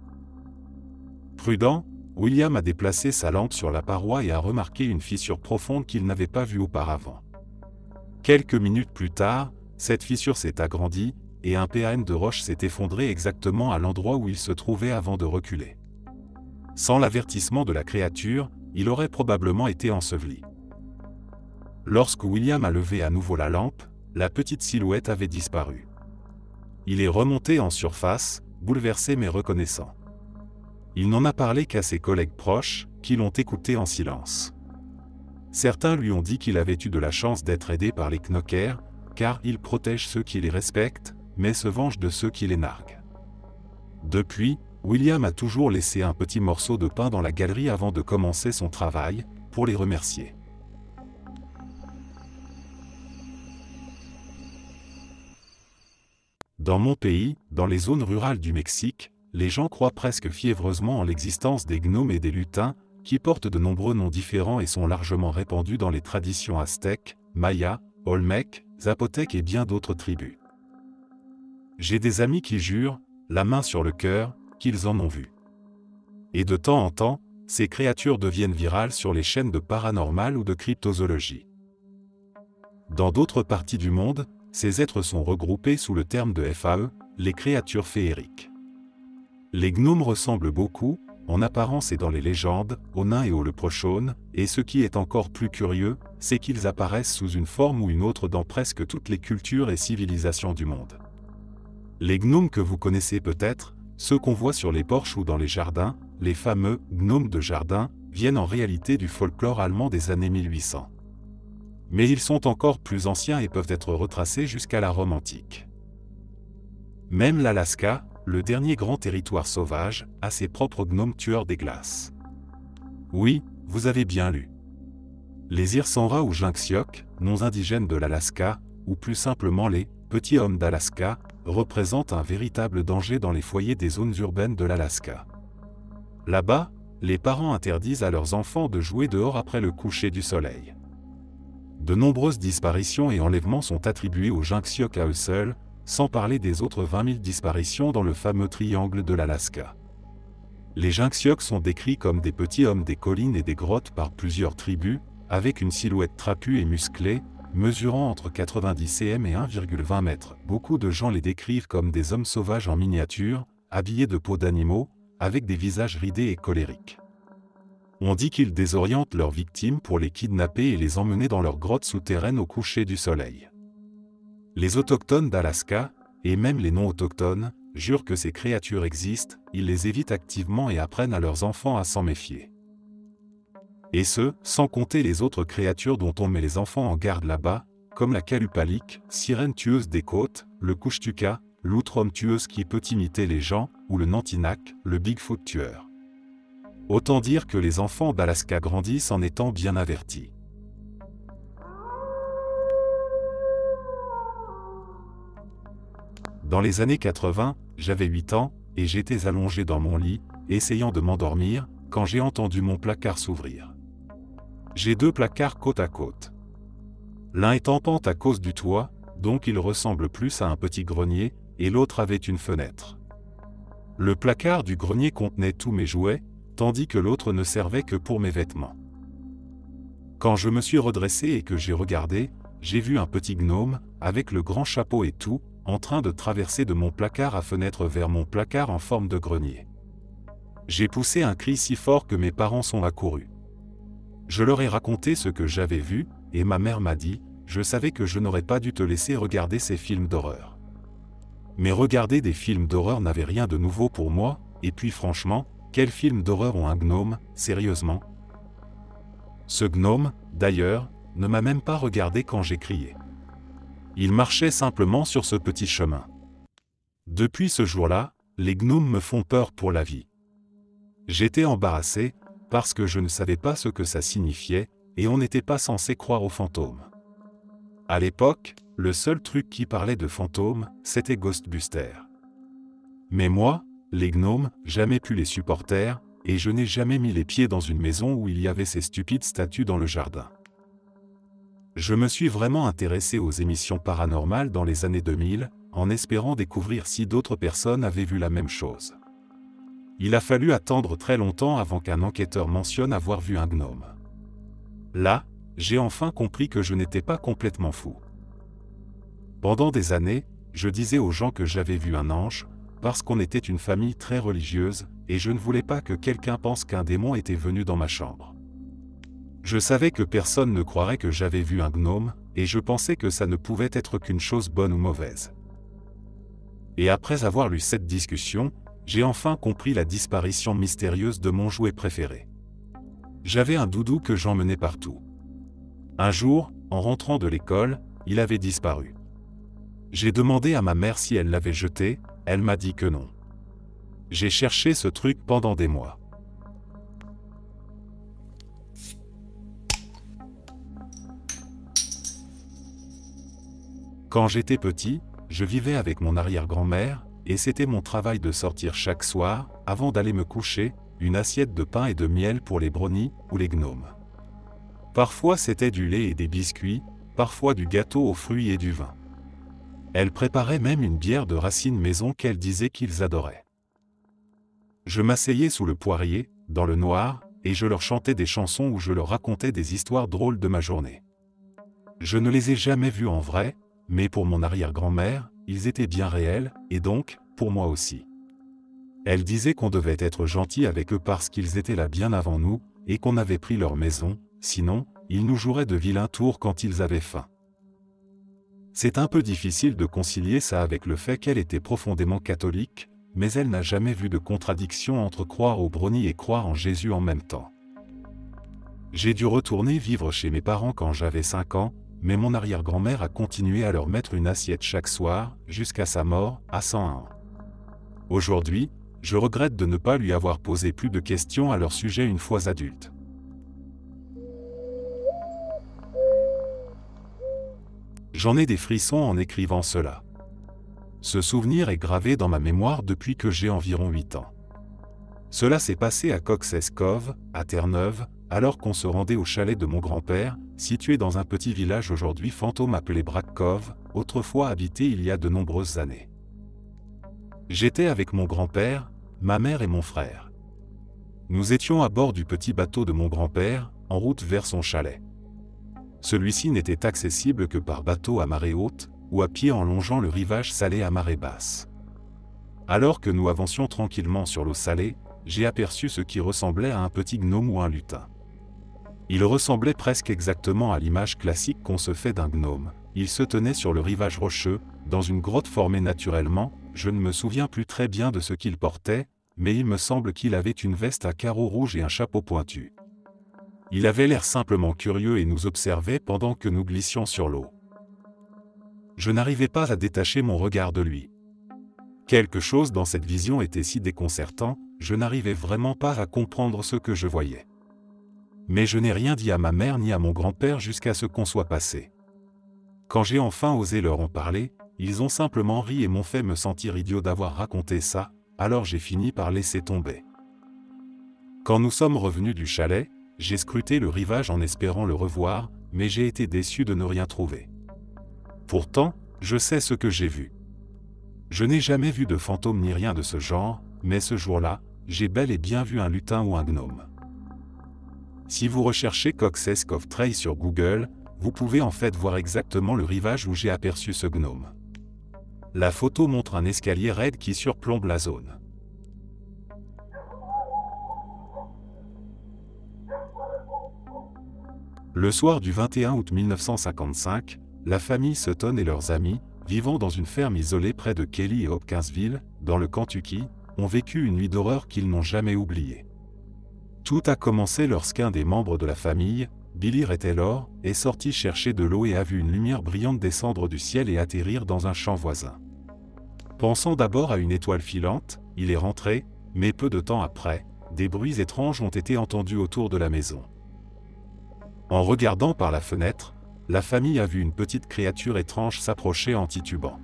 Prudent, William a déplacé sa lampe sur la paroi et a remarqué une fissure profonde qu'il n'avait pas vue auparavant. Quelques minutes plus tard, cette fissure s'est agrandie, et un PAN de roche s'est effondré exactement à l'endroit où il se trouvait avant de reculer. Sans l'avertissement de la créature, il aurait probablement été enseveli. Lorsque William a levé à nouveau la lampe, la petite silhouette avait disparu. Il est remonté en surface, bouleversé mais reconnaissant. Il n'en a parlé qu'à ses collègues proches, qui l'ont écouté en silence. Certains lui ont dit qu'il avait eu de la chance d'être aidé par les knockers, car ils protègent ceux qui les respectent, mais se vengent de ceux qui les narguent. Depuis, William a toujours laissé un petit morceau de pain dans la galerie avant de commencer son travail, pour les remercier. Dans mon pays, dans les zones rurales du Mexique, les gens croient presque fiévreusement en l'existence des gnomes et des lutins, qui portent de nombreux noms différents et sont largement répandus dans les traditions aztèques, mayas, olmèques, zapotèques et bien d'autres tribus. J'ai des amis qui jurent, la main sur le cœur, qu'ils en ont vu. Et de temps en temps, ces créatures deviennent virales sur les chaînes de paranormal ou de cryptozoologie. Dans d'autres parties du monde, ces êtres sont regroupés sous le terme de FAE, les créatures féeriques. Les gnomes ressemblent beaucoup, en apparence et dans les légendes, aux nains et aux leprechauns, et ce qui est encore plus curieux, c'est qu'ils apparaissent sous une forme ou une autre dans presque toutes les cultures et civilisations du monde. Les gnomes que vous connaissez peut-être, ceux qu'on voit sur les porches ou dans les jardins, les fameux « gnomes de jardin », viennent en réalité du folklore allemand des années 1800. Mais ils sont encore plus anciens et peuvent être retracés jusqu'à la Rome antique. Même l'Alaska, le dernier grand territoire sauvage, a ses propres gnomes tueurs des glaces. Oui, vous avez bien lu. Les Irsanra ou Jinxiok, noms indigènes de l'Alaska, ou plus simplement les « petits hommes d'Alaska », représentent un véritable danger dans les foyers des zones urbaines de l'Alaska. Là-bas, les parents interdisent à leurs enfants de jouer dehors après le coucher du soleil. De nombreuses disparitions et enlèvements sont attribués aux Jinxiok à eux seuls, sans parler des autres 20 000 disparitions dans le fameux triangle de l'Alaska. Les Jinxiok sont décrits comme des petits hommes des collines et des grottes par plusieurs tribus, avec une silhouette trapue et musclée, mesurant entre 90 cm et 1,20 m. Beaucoup de gens les décrivent comme des hommes sauvages en miniature, habillés de peaux d'animaux, avec des visages ridés et colériques. On dit qu'ils désorientent leurs victimes pour les kidnapper et les emmener dans leurs grottes souterraines au coucher du soleil. Les autochtones d'Alaska, et même les non-autochtones, jurent que ces créatures existent, ils les évitent activement et apprennent à leurs enfants à s'en méfier. Et ce, sans compter les autres créatures dont on met les enfants en garde là-bas, comme la Kalupalik, sirène tueuse des côtes, le Kushtuka, l'outre-homme tueuse qui peut imiter les gens, ou le Nantinak, le Bigfoot tueur. Autant dire que les enfants d'Alaska grandissent en étant bien avertis. Dans les années 80, j'avais 8 ans, et j'étais allongé dans mon lit, essayant de m'endormir, quand j'ai entendu mon placard s'ouvrir. J'ai 2 placards côte à côte. L'un est en pente à cause du toit, donc il ressemble plus à un petit grenier, et l'autre avait une fenêtre. Le placard du grenier contenait tous mes jouets, tandis que l'autre ne servait que pour mes vêtements. Quand je me suis redressé et que j'ai regardé, j'ai vu un petit gnome, avec le grand chapeau et tout, en train de traverser de mon placard à fenêtre vers mon placard en forme de grenier. J'ai poussé un cri si fort que mes parents sont accourus. Je leur ai raconté ce que j'avais vu, et ma mère m'a dit « Je savais que je n'aurais pas dû te laisser regarder ces films d'horreur. » Mais regarder des films d'horreur n'avait rien de nouveau pour moi, et puis franchement, quels films d'horreur ont un gnome, sérieusement? Ce gnome, d'ailleurs, ne m'a même pas regardé quand j'ai crié. Il marchait simplement sur ce petit chemin. Depuis ce jour-là, les gnomes me font peur pour la vie. J'étais embarrassé, parce que je ne savais pas ce que ça signifiait, et on n'était pas censé croire aux fantômes. À l'époque, le seul truc qui parlait de fantômes, c'était Ghostbusters. Mais moi, les gnomes, jamais pu les supporter, et je n'ai jamais mis les pieds dans une maison où il y avait ces stupides statues dans le jardin. Je me suis vraiment intéressé aux émissions paranormales dans les années 2000, en espérant découvrir si d'autres personnes avaient vu la même chose. Il a fallu attendre très longtemps avant qu'un enquêteur mentionne avoir vu un gnome. Là, j'ai enfin compris que je n'étais pas complètement fou. Pendant des années, je disais aux gens que j'avais vu un ange, parce qu'on était une famille très religieuse, et je ne voulais pas que quelqu'un pense qu'un démon était venu dans ma chambre. Je savais que personne ne croirait que j'avais vu un gnome, et je pensais que ça ne pouvait être qu'une chose bonne ou mauvaise. Et après avoir lu cette discussion, j'ai enfin compris la disparition mystérieuse de mon jouet préféré. J'avais un doudou que j'emmenais partout. Un jour, en rentrant de l'école, il avait disparu. J'ai demandé à ma mère si elle l'avait jeté, elle m'a dit que non. J'ai cherché ce truc pendant des mois. Quand j'étais petit, je vivais avec mon arrière-grand-mère, et c'était mon travail de sortir chaque soir, avant d'aller me coucher, une assiette de pain et de miel pour les brownies ou les gnomes. Parfois c'était du lait et des biscuits, parfois du gâteau aux fruits et du vin. Elle préparait même une bière de racine maison qu'elle disait qu'ils adoraient. Je m'asseyais sous le poirier, dans le noir, et je leur chantais des chansons où je leur racontais des histoires drôles de ma journée. Je ne les ai jamais vus en vrai, mais pour mon arrière-grand-mère, ils étaient bien réels, et donc, pour moi aussi. Elle disait qu'on devait être gentil avec eux parce qu'ils étaient là bien avant nous, et qu'on avait pris leur maison, sinon, ils nous joueraient de vilains tours quand ils avaient faim. C'est un peu difficile de concilier ça avec le fait qu'elle était profondément catholique, mais elle n'a jamais vu de contradiction entre croire aux brownies et croire en Jésus en même temps. J'ai dû retourner vivre chez mes parents quand j'avais 5 ans, mais mon arrière-grand-mère a continué à leur mettre une assiette chaque soir, jusqu'à sa mort, à 101 ans. Aujourd'hui, je regrette de ne pas lui avoir posé plus de questions à leur sujet une fois adulte. J'en ai des frissons en écrivant cela. Ce souvenir est gravé dans ma mémoire depuis que j'ai environ 8 ans. Cela s'est passé à Cox's Cove, à Terre-Neuve, alors qu'on se rendait au chalet de mon grand-père, situé dans un petit village aujourd'hui fantôme appelé Brack Cove, autrefois habité il y a de nombreuses années. J'étais avec mon grand-père, ma mère et mon frère. Nous étions à bord du petit bateau de mon grand-père, en route vers son chalet. Celui-ci n'était accessible que par bateau à marée haute, ou à pied en longeant le rivage salé à marée basse. Alors que nous avancions tranquillement sur l'eau salée, j'ai aperçu ce qui ressemblait à un petit gnome ou un lutin. Il ressemblait presque exactement à l'image classique qu'on se fait d'un gnome. Il se tenait sur le rivage rocheux, dans une grotte formée naturellement, je ne me souviens plus très bien de ce qu'il portait, mais il me semble qu'il avait une veste à carreaux rouges et un chapeau pointu. Il avait l'air simplement curieux et nous observait pendant que nous glissions sur l'eau. Je n'arrivais pas à détacher mon regard de lui. Quelque chose dans cette vision était si déconcertant, je n'arrivais vraiment pas à comprendre ce que je voyais. Mais je n'ai rien dit à ma mère ni à mon grand-père jusqu'à ce qu'on soit passé. Quand j'ai enfin osé leur en parler, ils ont simplement ri et m'ont fait me sentir idiot d'avoir raconté ça, alors j'ai fini par laisser tomber. Quand nous sommes revenus du chalet, j'ai scruté le rivage en espérant le revoir, mais j'ai été déçu de ne rien trouver. Pourtant, je sais ce que j'ai vu. Je n'ai jamais vu de fantôme ni rien de ce genre, mais ce jour-là, j'ai bel et bien vu un lutin ou un gnome. Si vous recherchez Cox's Cove Trail sur Google, vous pouvez en fait voir exactement le rivage où j'ai aperçu ce gnome. La photo montre un escalier raide qui surplombe la zone. Le soir du 21 août 1955, la famille Sutton et leurs amis, vivant dans une ferme isolée près de Kelly et Hopkinsville, dans le Kentucky, ont vécu une nuit d'horreur qu'ils n'ont jamais oubliée. Tout a commencé lorsqu'un des membres de la famille, Billy Ray Taylor, est sorti chercher de l'eau et a vu une lumière brillante descendre du ciel et atterrir dans un champ voisin. Pensant d'abord à une étoile filante, il est rentré, mais peu de temps après, des bruits étranges ont été entendus autour de la maison. En regardant par la fenêtre, la famille a vu une petite créature étrange s'approcher en titubant.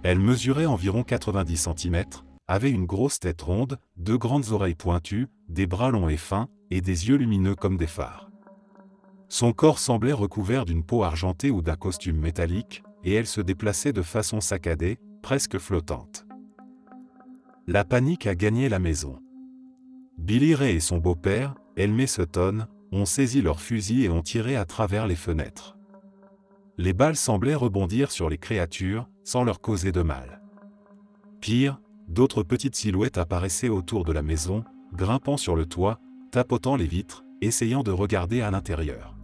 Elle mesurait environ 90 cm, avait une grosse tête ronde, deux grandes oreilles pointues, des bras longs et fins, et des yeux lumineux comme des phares. Son corps semblait recouvert d'une peau argentée ou d'un costume métallique, et elle se déplaçait de façon saccadée, presque flottante. La panique a gagné la maison. Billy Ray et son beau-père, Elmer Sutton, ont saisi leurs fusils et ont tiré à travers les fenêtres. Les balles semblaient rebondir sur les créatures, sans leur causer de mal. Pire, d'autres petites silhouettes apparaissaient autour de la maison, grimpant sur le toit, tapotant les vitres, essayant de regarder à l'intérieur.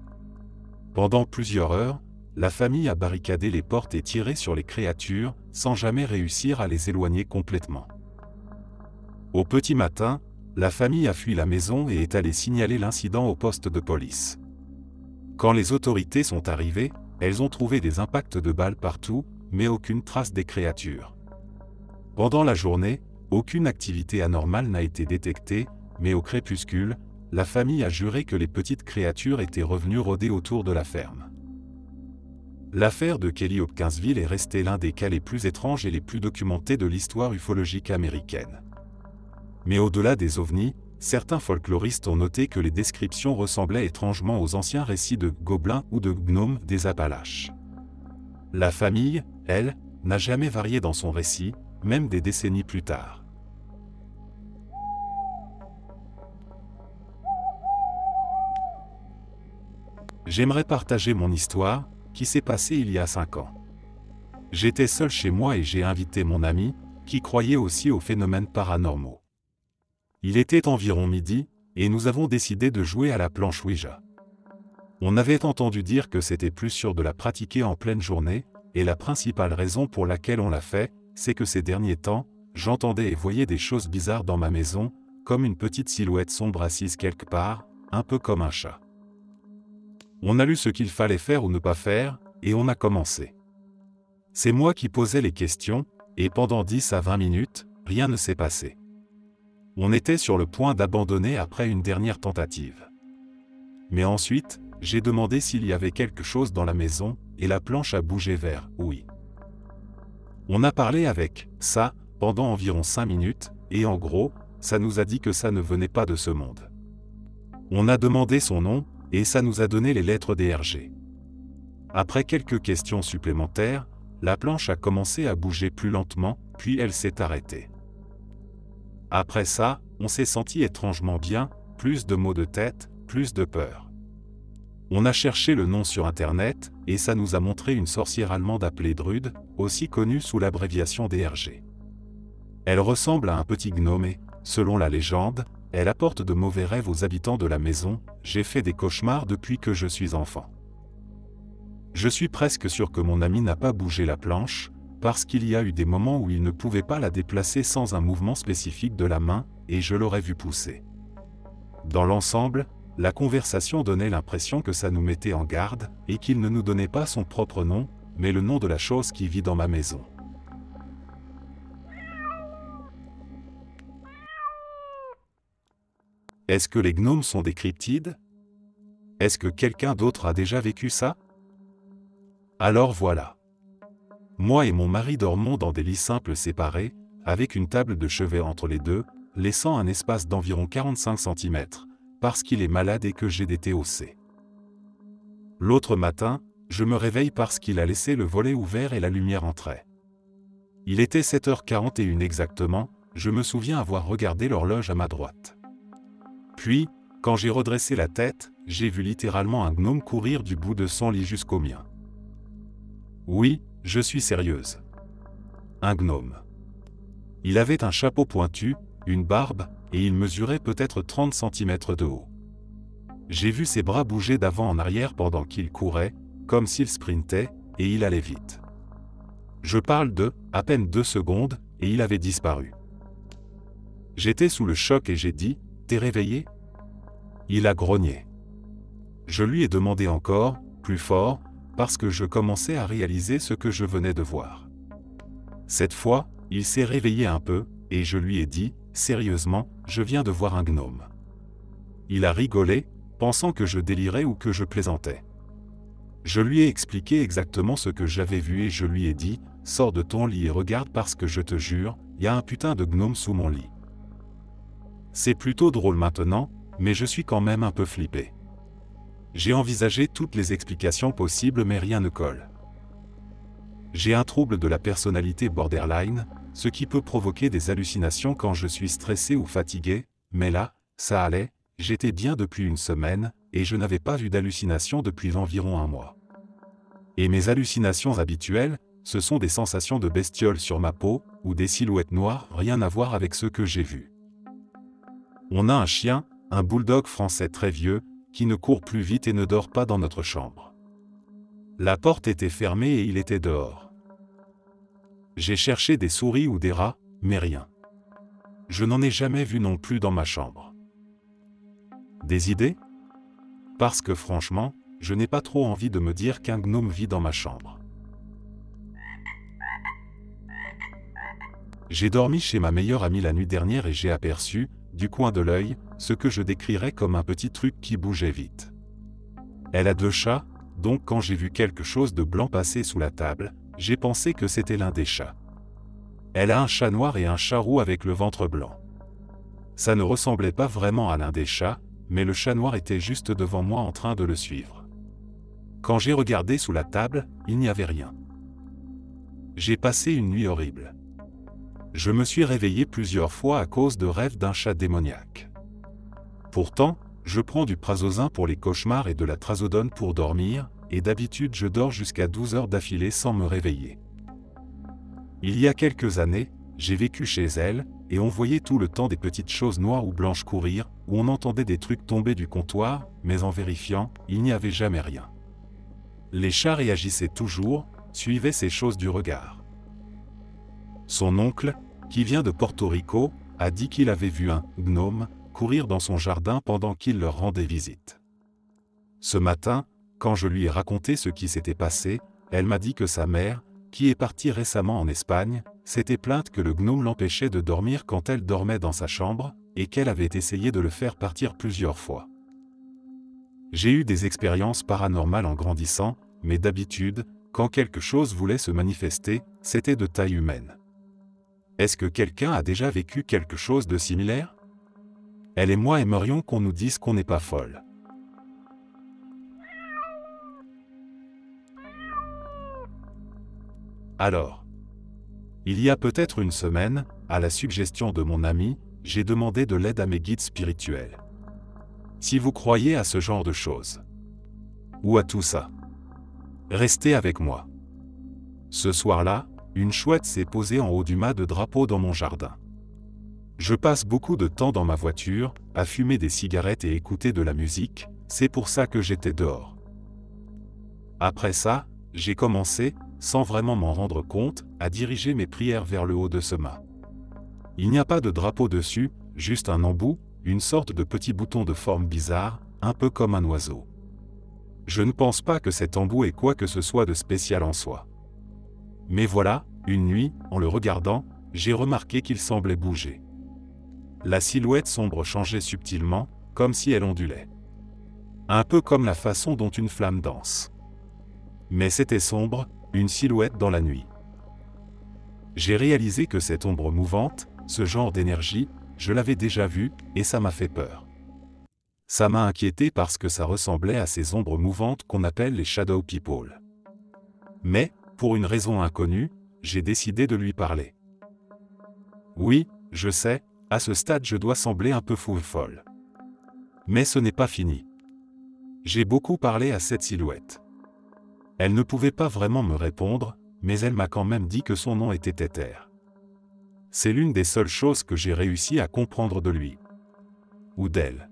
Pendant plusieurs heures, la famille a barricadé les portes et tiré sur les créatures, sans jamais réussir à les éloigner complètement. Au petit matin, la famille a fui la maison et est allée signaler l'incident au poste de police. Quand les autorités sont arrivées, elles ont trouvé des impacts de balles partout, mais aucune trace des créatures. Pendant la journée, aucune activité anormale n'a été détectée, mais au crépuscule, la famille a juré que les petites créatures étaient revenues rôder autour de la ferme. L'affaire de Kelly Hopkinsville est restée l'un des cas les plus étranges et les plus documentés de l'histoire ufologique américaine. Mais au-delà des ovnis, certains folkloristes ont noté que les descriptions ressemblaient étrangement aux anciens récits de gobelins ou de gnomes des Appalaches. La famille, elle, n'a jamais varié dans son récit, même des décennies plus tard. J'aimerais partager mon histoire, qui s'est passée il y a 5 ans. J'étais seul chez moi et j'ai invité mon ami, qui croyait aussi aux phénomènes paranormaux. Il était environ midi, et nous avons décidé de jouer à la planche Ouija. On avait entendu dire que c'était plus sûr de la pratiquer en pleine journée, et la principale raison pour laquelle on l'a fait, c'est que ces derniers temps, j'entendais et voyais des choses bizarres dans ma maison, comme une petite silhouette sombre assise quelque part, un peu comme un chat. On a lu ce qu'il fallait faire ou ne pas faire, et on a commencé. C'est moi qui posais les questions, et pendant 10 à 20 minutes, rien ne s'est passé. On était sur le point d'abandonner après une dernière tentative. Mais ensuite, j'ai demandé s'il y avait quelque chose dans la maison, et la planche a bougé vers « oui ». On a parlé avec « ça » pendant environ 5 minutes, et en gros, ça nous a dit que ça ne venait pas de ce monde. On a demandé son nom, et ça nous a donné les lettres DRG. Après quelques questions supplémentaires, la planche a commencé à bouger plus lentement, puis elle s'est arrêtée. Après ça, on s'est senti étrangement bien, plus de maux de tête, plus de peur. On a cherché le nom sur internet, et ça nous a montré une sorcière allemande appelée Drude, aussi connue sous l'abréviation DRG. Elle ressemble à un petit gnome et, selon la légende, elle apporte de mauvais rêves aux habitants de la maison. J'ai fait des cauchemars depuis que je suis enfant. Je suis presque sûr que mon ami n'a pas bougé la planche, parce qu'il y a eu des moments où il ne pouvait pas la déplacer sans un mouvement spécifique de la main, et je l'aurais vu pousser. Dans l'ensemble, la conversation donnait l'impression que ça nous mettait en garde, et qu'il ne nous donnait pas son propre nom, mais le nom de la chose qui vit dans ma maison. Est-ce que les gnomes sont des cryptides? Est-ce que quelqu'un d'autre a déjà vécu ça? Alors voilà. Moi et mon mari dormons dans des lits simples séparés, avec une table de chevet entre les deux, laissant un espace d'environ 45 cm, parce qu'il est malade et que j'ai des TOC. L'autre matin, je me réveille parce qu'il a laissé le volet ouvert et la lumière entrait. Il était 7h41 exactement, je me souviens avoir regardé l'horloge à ma droite. Puis, quand j'ai redressé la tête, j'ai vu littéralement un gnome courir du bout de son lit jusqu'au mien. Oui, je suis sérieuse. un gnome. Il avait un chapeau pointu, une barbe, et il mesurait peut-être 30 cm de haut. J'ai vu ses bras bouger d'avant en arrière pendant qu'il courait, comme s'il sprintait, et il allait vite. Je parle de, à peine 2 secondes, et il avait disparu. J'étais sous le choc et j'ai dit, « T'es réveillé ?» Il a grogné. Je lui ai demandé encore, plus fort, parce que je commençais à réaliser ce que je venais de voir. Cette fois, il s'est réveillé un peu, et je lui ai dit, « Sérieusement, je viens de voir un gnome. » Il a rigolé, pensant que je délirais ou que je plaisantais. Je lui ai expliqué exactement ce que j'avais vu et je lui ai dit, « Sors de ton lit et regarde parce que je te jure, il y a un putain de gnome sous mon lit. » C'est plutôt drôle maintenant, mais je suis quand même un peu flippé. J'ai envisagé toutes les explications possibles mais rien ne colle. J'ai un trouble de la personnalité borderline, ce qui peut provoquer des hallucinations quand je suis stressé ou fatigué, mais là, ça allait, j'étais bien depuis une semaine, et je n'avais pas vu d'hallucinations depuis environ un mois. Et mes hallucinations habituelles, ce sont des sensations de bestiole sur ma peau, ou des silhouettes noires, rien à voir avec ce que j'ai vu. On a un chien, un bulldog français très vieux, qui ne court plus vite et ne dort pas dans notre chambre. La porte était fermée et il était dehors. J'ai cherché des souris ou des rats, mais rien. Je n'en ai jamais vu non plus dans ma chambre. Des idées? Parce que franchement, je n'ai pas trop envie de me dire qu'un gnome vit dans ma chambre. J'ai dormi chez ma meilleure amie la nuit dernière et j'ai aperçu, du coin de l'œil, ce que je décrirais comme un petit truc qui bougeait vite. Elle a 2 chats, donc quand j'ai vu quelque chose de blanc passer sous la table, j'ai pensé que c'était l'un des chats. Elle a un chat noir et un chat roux avec le ventre blanc. Ça ne ressemblait pas vraiment à l'un des chats, mais le chat noir était juste devant moi en train de le suivre. Quand j'ai regardé sous la table, il n'y avait rien. J'ai passé une nuit horrible. Je me suis réveillé plusieurs fois à cause de rêves d'un chat démoniaque. Pourtant, je prends du prazosin pour les cauchemars et de la trazodone pour dormir, et d'habitude je dors jusqu'à 12 heures d'affilée sans me réveiller. Il y a quelques années, j'ai vécu chez elle, et on voyait tout le temps des petites choses noires ou blanches courir, où on entendait des trucs tomber du comptoir, mais en vérifiant, il n'y avait jamais rien. Les chats réagissaient toujours, suivaient ces choses du regard. Son oncle, qui vient de Porto Rico, a dit qu'il avait vu un « gnome » courir dans son jardin pendant qu'il leur rendait visite. Ce matin, quand je lui ai raconté ce qui s'était passé, elle m'a dit que sa mère, qui est partie récemment en Espagne, s'était plainte que le gnome l'empêchait de dormir quand elle dormait dans sa chambre, et qu'elle avait essayé de le faire partir plusieurs fois. J'ai eu des expériences paranormales en grandissant, mais d'habitude, quand quelque chose voulait se manifester, c'était de taille humaine. Est-ce que quelqu'un a déjà vécu quelque chose de similaire? Elle et moi aimerions qu'on nous dise qu'on n'est pas folle. Alors, il y a peut-être une semaine, à la suggestion de mon ami, j'ai demandé de l'aide à mes guides spirituels. Si vous croyez à ce genre de choses, ou à tout ça, restez avec moi. Ce soir-là, une chouette s'est posée en haut du mât de drapeau dans mon jardin. Je passe beaucoup de temps dans ma voiture, à fumer des cigarettes et écouter de la musique, c'est pour ça que j'étais dehors. Après ça, j'ai commencé, sans vraiment m'en rendre compte, à diriger mes prières vers le haut de ce mât. Il n'y a pas de drapeau dessus, juste un embout, une sorte de petit bouton de forme bizarre, un peu comme un oiseau. Je ne pense pas que cet embout ait quoi que ce soit de spécial en soi. Mais voilà, une nuit, en le regardant, j'ai remarqué qu'il semblait bouger. La silhouette sombre changeait subtilement, comme si elle ondulait. Un peu comme la façon dont une flamme danse. Mais c'était sombre, une silhouette dans la nuit. J'ai réalisé que cette ombre mouvante, ce genre d'énergie, je l'avais déjà vue, et ça m'a fait peur. Ça m'a inquiété parce que ça ressemblait à ces ombres mouvantes qu'on appelle les shadow people. Mais, pour une raison inconnue, j'ai décidé de lui parler. Oui, je sais, à ce stade je dois sembler un peu fou ou folle. Mais ce n'est pas fini. J'ai beaucoup parlé à cette silhouette. Elle ne pouvait pas vraiment me répondre, mais elle m'a quand même dit que son nom était Tether. C'est l'une des seules choses que j'ai réussi à comprendre de lui. Ou d'elle.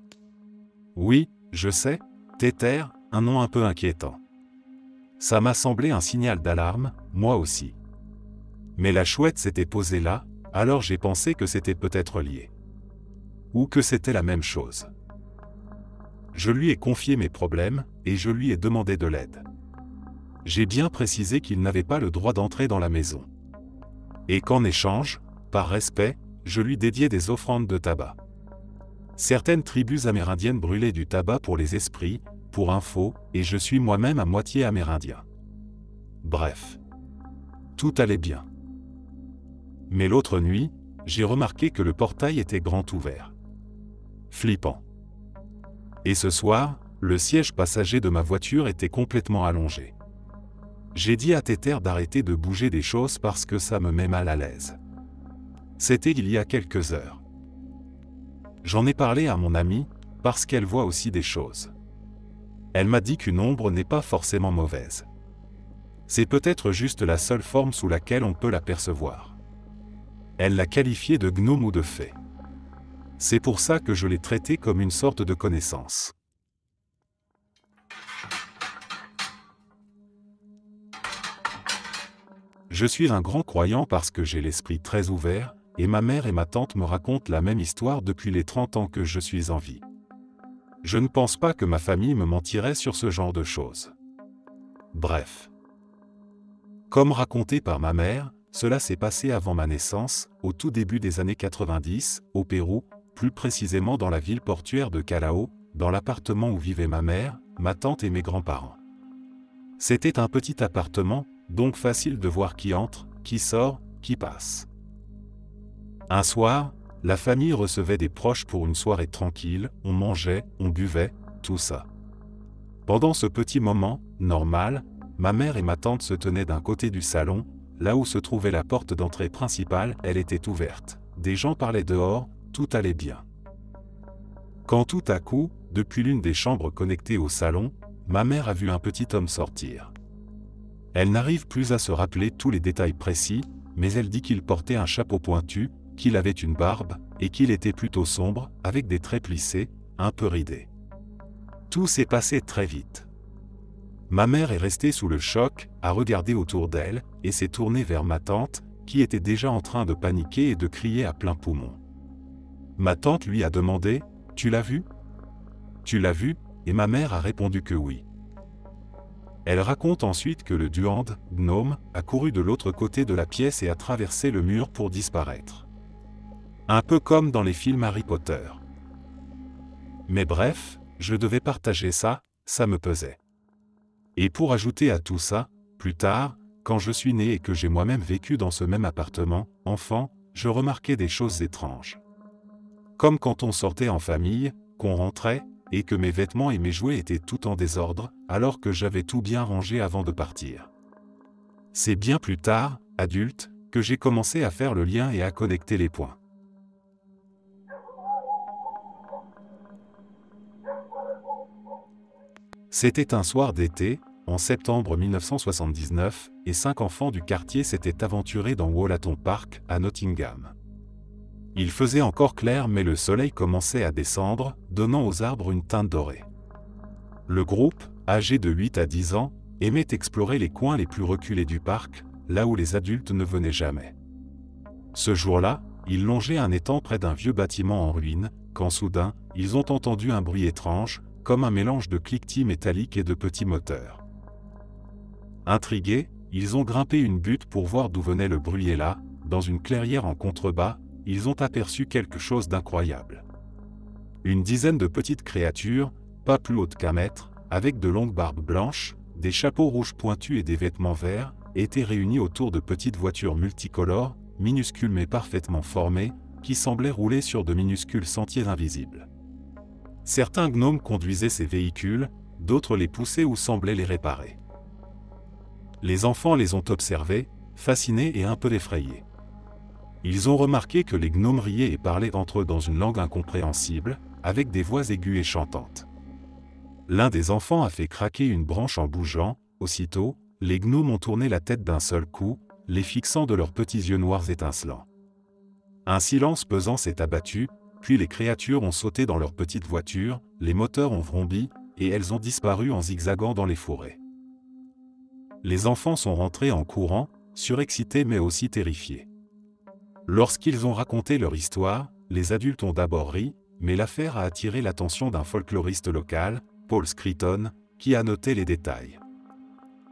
Oui, je sais, Tether, un nom un peu inquiétant. Ça m'a semblé un signal d'alarme, moi aussi. Mais la chouette s'était posée là, alors j'ai pensé que c'était peut-être lié. Ou que c'était la même chose. Je lui ai confié mes problèmes, et je lui ai demandé de l'aide. J'ai bien précisé qu'il n'avait pas le droit d'entrer dans la maison. Et qu'en échange, par respect, je lui dédiais des offrandes de tabac. Certaines tribus amérindiennes brûlaient du tabac pour les esprits, pour info, et je suis moi-même à moitié amérindien. Bref. Tout allait bien. Mais l'autre nuit, j'ai remarqué que le portail était grand ouvert. Flippant. Et ce soir, le siège passager de ma voiture était complètement allongé. J'ai dit à Tether d'arrêter de bouger des choses parce que ça me met mal à l'aise. C'était il y a quelques heures. J'en ai parlé à mon amie, parce qu'elle voit aussi des choses. Elle m'a dit qu'une ombre n'est pas forcément mauvaise. C'est peut-être juste la seule forme sous laquelle on peut l'apercevoir. Elle l'a qualifiée de gnome ou de fée. C'est pour ça que je l'ai traité comme une sorte de connaissance. Je suis un grand croyant parce que j'ai l'esprit très ouvert, et ma mère et ma tante me racontent la même histoire depuis les 30 ans que je suis en vie. Je ne pense pas que ma famille me mentirait sur ce genre de choses. Bref. Comme raconté par ma mère, cela s'est passé avant ma naissance, au tout début des années 90, au Pérou, plus précisément dans la ville portuaire de Callao, dans l'appartement où vivaient ma mère, ma tante et mes grands-parents. C'était un petit appartement, donc facile de voir qui entre, qui sort, qui passe. Un soir, la famille recevait des proches pour une soirée tranquille, on mangeait, on buvait, tout ça. Pendant ce petit moment, normal, ma mère et ma tante se tenaient d'un côté du salon, là où se trouvait la porte d'entrée principale, elle était ouverte. Des gens parlaient dehors, tout allait bien. Quand tout à coup, depuis l'une des chambres connectées au salon, ma mère a vu un petit homme sortir. Elle n'arrive plus à se rappeler tous les détails précis, mais elle dit qu'il portait un chapeau pointu, qu'il avait une barbe, et qu'il était plutôt sombre, avec des traits plissés, un peu ridés. Tout s'est passé très vite. Ma mère est restée sous le choc, a regardé autour d'elle, et s'est tournée vers ma tante, qui était déjà en train de paniquer et de crier à plein poumon. Ma tante lui a demandé « Tu l'as vu ? Tu l'as vu ?» et ma mère a répondu que oui. Elle raconte ensuite que le duende, gnome, a couru de l'autre côté de la pièce et a traversé le mur pour disparaître. Un peu comme dans les films Harry Potter. Mais bref, je devais partager ça, ça me pesait. Et pour ajouter à tout ça, plus tard, quand je suis né et que j'ai moi-même vécu dans ce même appartement, enfant, je remarquais des choses étranges. Comme quand on sortait en famille, qu'on rentrait, et que mes vêtements et mes jouets étaient tout en désordre, alors que j'avais tout bien rangé avant de partir. C'est bien plus tard, adulte, que j'ai commencé à faire le lien et à connecter les points. C'était un soir d'été, en septembre 1979, et 5 enfants du quartier s'étaient aventurés dans Wollaton Park, à Nottingham. Il faisait encore clair mais le soleil commençait à descendre, donnant aux arbres une teinte dorée. Le groupe, âgé de 8 à 10 ans, aimait explorer les coins les plus reculés du parc, là où les adultes ne venaient jamais. Ce jour-là, ils longeaient un étang près d'un vieux bâtiment en ruine, quand soudain, ils ont entendu un bruit étrange, comme un mélange de cliquetis métalliques et de petits moteurs. Intrigués, ils ont grimpé une butte pour voir d'où venait le bruit et là, dans une clairière en contrebas, ils ont aperçu quelque chose d'incroyable. Une dizaine de petites créatures, pas plus hautes qu'1 mètre, avec de longues barbes blanches, des chapeaux rouges pointus et des vêtements verts, étaient réunies autour de petites voitures multicolores, minuscules mais parfaitement formées, qui semblaient rouler sur de minuscules sentiers invisibles. Certains gnomes conduisaient ces véhicules, d'autres les poussaient ou semblaient les réparer. Les enfants les ont observés, fascinés et un peu effrayés. Ils ont remarqué que les gnomes riaient et parlaient entre eux dans une langue incompréhensible, avec des voix aiguës et chantantes. L'un des enfants a fait craquer une branche en bougeant, aussitôt, les gnomes ont tourné la tête d'un seul coup, les fixant de leurs petits yeux noirs étincelants. Un silence pesant s'est abattu, puis les créatures ont sauté dans leur petite voiture, les moteurs ont vrombé, et elles ont disparu en zigzagant dans les forêts. Les enfants sont rentrés en courant, surexcités mais aussi terrifiés. Lorsqu'ils ont raconté leur histoire, les adultes ont d'abord ri, mais l'affaire a attiré l'attention d'un folkloriste local, Paul Screeton, qui a noté les détails.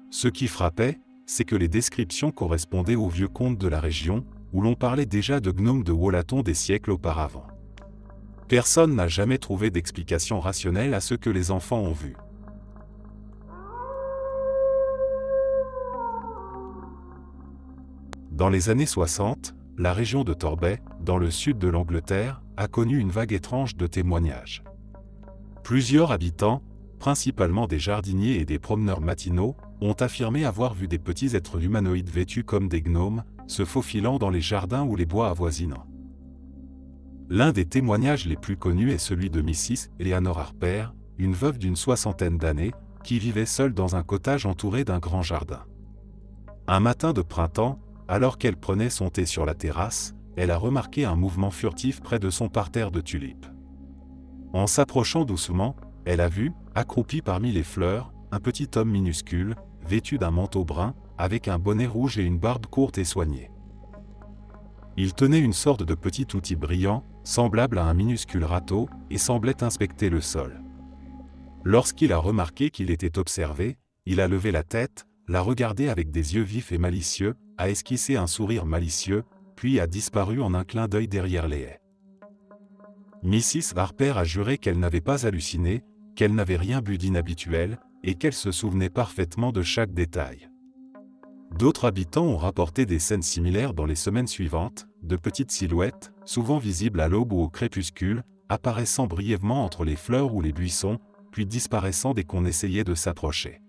Ce qui frappait, c'est que les descriptions correspondaient aux vieux contes de la région, où l'on parlait déjà de gnomes de Wollaton des siècles auparavant. Personne n'a jamais trouvé d'explication rationnelle à ce que les enfants ont vu. Dans les années 60, la région de Torbay, dans le sud de l'Angleterre, a connu une vague étrange de témoignages. Plusieurs habitants, principalement des jardiniers et des promeneurs matinaux, ont affirmé avoir vu des petits êtres humanoïdes vêtus comme des gnomes, se faufilant dans les jardins ou les bois avoisinants. L'un des témoignages les plus connus est celui de Mrs. Eleanor Harper, une veuve d'une soixantaine d'années, qui vivait seule dans un cottage entouré d'un grand jardin. Un matin de printemps, alors qu'elle prenait son thé sur la terrasse, elle a remarqué un mouvement furtif près de son parterre de tulipes. En s'approchant doucement, elle a vu, accroupi parmi les fleurs, un petit homme minuscule, vêtu d'un manteau brun, avec un bonnet rouge et une barbe courte et soignée. Il tenait une sorte de petit outil brillant, semblable à un minuscule râteau, et semblait inspecter le sol. Lorsqu'il a remarqué qu'il était observé, il a levé la tête, l'a regardé avec des yeux vifs et malicieux, a esquissé un sourire malicieux, puis a disparu en un clin d'œil derrière les haies. Mrs. Harper a juré qu'elle n'avait pas halluciné, qu'elle n'avait rien vu d'inhabituel, et qu'elle se souvenait parfaitement de chaque détail. D'autres habitants ont rapporté des scènes similaires dans les semaines suivantes, de petites silhouettes, souvent visibles à l'aube ou au crépuscule, apparaissant brièvement entre les fleurs ou les buissons, puis disparaissant dès qu'on essayait de s'approcher.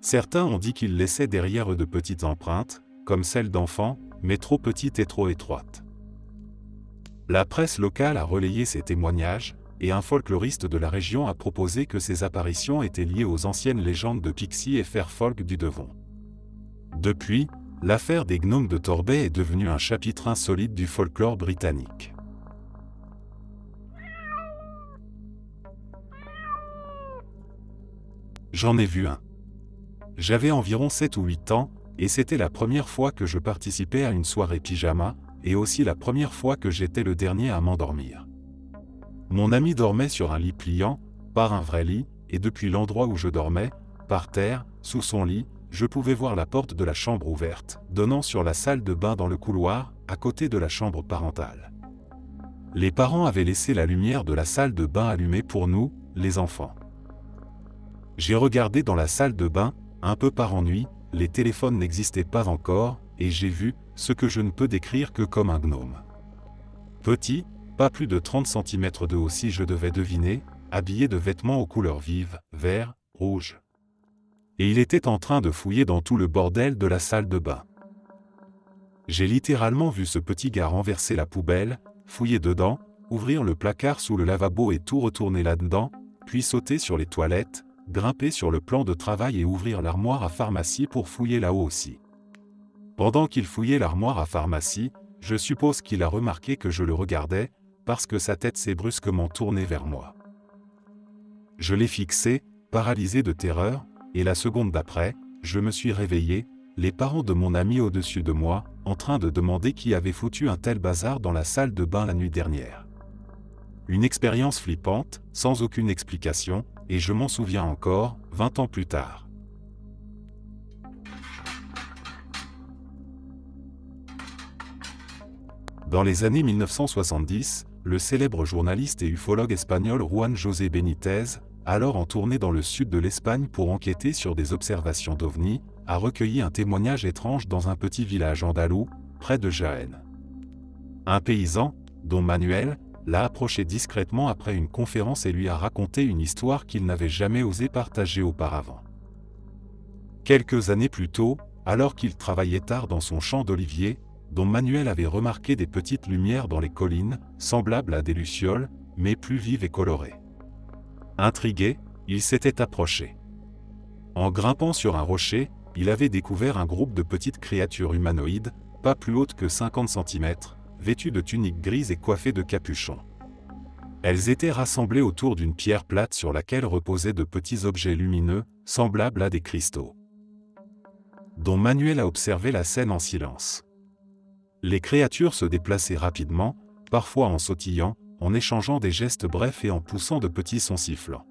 Certains ont dit qu'ils laissaient derrière eux de petites empreintes, comme celles d'enfants, mais trop petites et trop étroites. La presse locale a relayé ces témoignages, et un folkloriste de la région a proposé que ces apparitions étaient liées aux anciennes légendes de Pixie et Fairfolk du Devon. Depuis, l'affaire des gnomes de Torbay est devenue un chapitre insolite du folklore britannique. J'en ai vu un. J'avais environ 7 ou 8 ans, et c'était la première fois que je participais à une soirée pyjama, et aussi la première fois que j'étais le dernier à m'endormir. Mon ami dormait sur un lit pliant, par un vrai lit, et depuis l'endroit où je dormais, par terre, sous son lit, je pouvais voir la porte de la chambre ouverte, donnant sur la salle de bain dans le couloir, à côté de la chambre parentale. Les parents avaient laissé la lumière de la salle de bain allumée pour nous, les enfants. J'ai regardé dans la salle de bain, un peu par ennui, les téléphones n'existaient pas encore, et j'ai vu, ce que je ne peux décrire que comme un gnome. Petit, pas plus de 30 cm de haut si je devais deviner, habillé de vêtements aux couleurs vives, vert, rouge. Et il était en train de fouiller dans tout le bordel de la salle de bain. J'ai littéralement vu ce petit gars renverser la poubelle, fouiller dedans, ouvrir le placard sous le lavabo et tout retourner là-dedans, puis sauter sur les toilettes, grimper sur le plan de travail et ouvrir l'armoire à pharmacie pour fouiller là-haut aussi. Pendant qu'il fouillait l'armoire à pharmacie, je suppose qu'il a remarqué que je le regardais, parce que sa tête s'est brusquement tournée vers moi. Je l'ai fixé, paralysé de terreur, et la seconde d'après, je me suis réveillé, les parents de mon ami au-dessus de moi, en train de demander qui avait foutu un tel bazar dans la salle de bain la nuit dernière. Une expérience flippante, sans aucune explication, et je m'en souviens encore, 20 ans plus tard. Dans les années 1970, le célèbre journaliste et ufologue espagnol Juan José Benítez, alors en tournée dans le sud de l'Espagne pour enquêter sur des observations d'OVNI, a recueilli un témoignage étrange dans un petit village andalou, près de Jaén. Un paysan, dont Manuel, l'a approché discrètement après une conférence et lui a raconté une histoire qu'il n'avait jamais osé partager auparavant. Quelques années plus tôt, alors qu'il travaillait tard dans son champ d'oliviers, dont Manuel avait remarqué des petites lumières dans les collines, semblables à des lucioles, mais plus vives et colorées. Intrigué, il s'était approché. En grimpant sur un rocher, il avait découvert un groupe de petites créatures humanoïdes, pas plus hautes que 50 cm, vêtues de tuniques grises et coiffées de capuchons. Elles étaient rassemblées autour d'une pierre plate sur laquelle reposaient de petits objets lumineux, semblables à des cristaux. Don Manuel a observé la scène en silence. Les créatures se déplaçaient rapidement, parfois en sautillant, en échangeant des gestes brefs et en poussant de petits sons sifflants.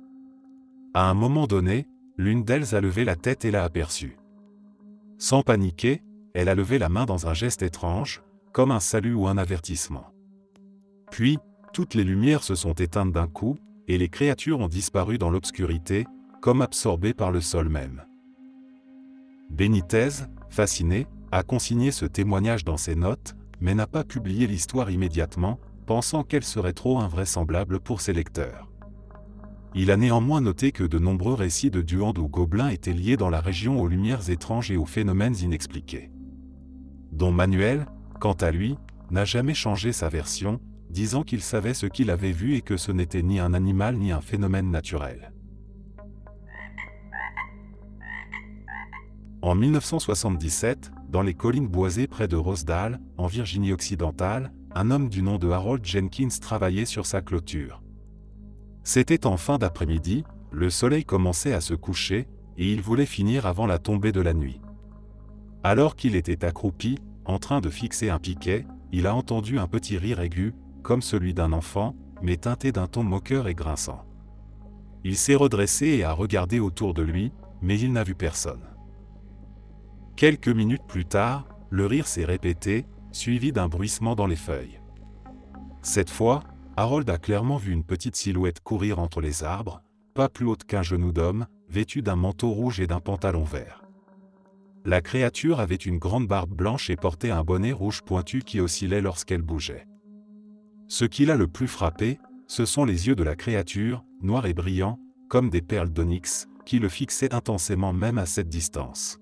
À un moment donné, l'une d'elles a levé la tête et l'a aperçu. Sans paniquer, elle a levé la main dans un geste étrange, comme un salut ou un avertissement. Puis, toutes les lumières se sont éteintes d'un coup, et les créatures ont disparu dans l'obscurité, comme absorbées par le sol même. Benitez, fasciné, a consigné ce témoignage dans ses notes, mais n'a pas publié l'histoire immédiatement, pensant qu'elle serait trop invraisemblable pour ses lecteurs. Il a néanmoins noté que de nombreux récits de Duende ou gobelins étaient liés dans la région aux lumières étranges et aux phénomènes inexpliqués. Don Manuel, quant à lui, n'a jamais changé sa version, disant qu'il savait ce qu'il avait vu et que ce n'était ni un animal ni un phénomène naturel. En 1977, dans les collines boisées près de Rosedale, en Virginie occidentale, un homme du nom de Harold Jenkins travaillait sur sa clôture. C'était en fin d'après-midi, le soleil commençait à se coucher, et il voulait finir avant la tombée de la nuit. Alors qu'il était accroupi, en train de fixer un piquet, il a entendu un petit rire aigu, comme celui d'un enfant, mais teinté d'un ton moqueur et grinçant. Il s'est redressé et a regardé autour de lui, mais il n'a vu personne. Quelques minutes plus tard, le rire s'est répété, suivi d'un bruissement dans les feuilles. Cette fois, Harold a clairement vu une petite silhouette courir entre les arbres, pas plus haute qu'un genou d'homme, vêtue d'un manteau rouge et d'un pantalon vert. La créature avait une grande barbe blanche et portait un bonnet rouge pointu qui oscillait lorsqu'elle bougeait. Ce qui l'a le plus frappé, ce sont les yeux de la créature, noirs et brillants, comme des perles d'onyx, qui le fixaient intensément même à cette distance.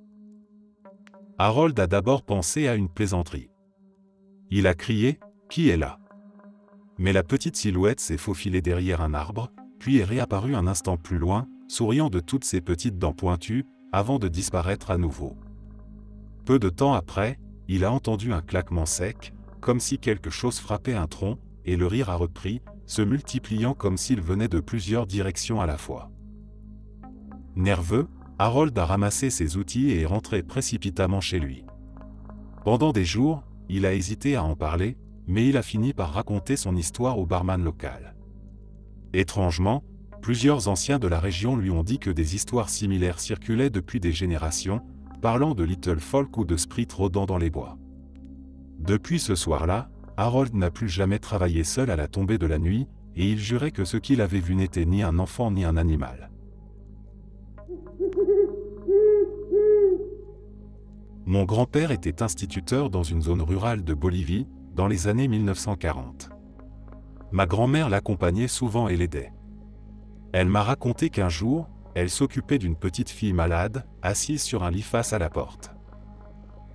Harold a d'abord pensé à une plaisanterie. Il a crié « Qui est là ?» Mais la petite silhouette s'est faufilée derrière un arbre, puis est réapparue un instant plus loin, souriant de toutes ses petites dents pointues, avant de disparaître à nouveau. Peu de temps après, il a entendu un claquement sec, comme si quelque chose frappait un tronc, et le rire a repris, se multipliant comme s'il venait de plusieurs directions à la fois. Nerveux, Harold a ramassé ses outils et est rentré précipitamment chez lui. Pendant des jours, il a hésité à en parler, mais il a fini par raconter son histoire au barman local. Étrangement, plusieurs anciens de la région lui ont dit que des histoires similaires circulaient depuis des générations, parlant de Little Folk ou de Sprit rôdant dans les bois. Depuis ce soir-là, Harold n'a plus jamais travaillé seul à la tombée de la nuit, et il jurait que ce qu'il avait vu n'était ni un enfant ni un animal. Mon grand-père était instituteur dans une zone rurale de Bolivie, dans les années 1940. Ma grand-mère l'accompagnait souvent et l'aidait. Elle m'a raconté qu'un jour, elle s'occupait d'une petite fille malade, assise sur un lit face à la porte.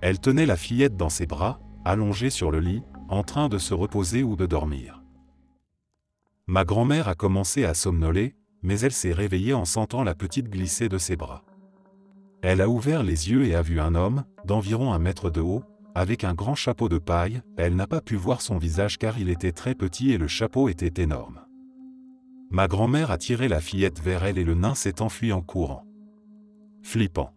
Elle tenait la fillette dans ses bras, allongée sur le lit, en train de se reposer ou de dormir. Ma grand-mère a commencé à somnoler, mais elle s'est réveillée en sentant la petite glisser de ses bras. Elle a ouvert les yeux et a vu un homme, d'environ 1 mètre de haut, avec un grand chapeau de paille. Elle n'a pas pu voir son visage car il était très petit et le chapeau était énorme. Ma grand-mère a tiré la fillette vers elle et le nain s'est enfui en courant. Flippant.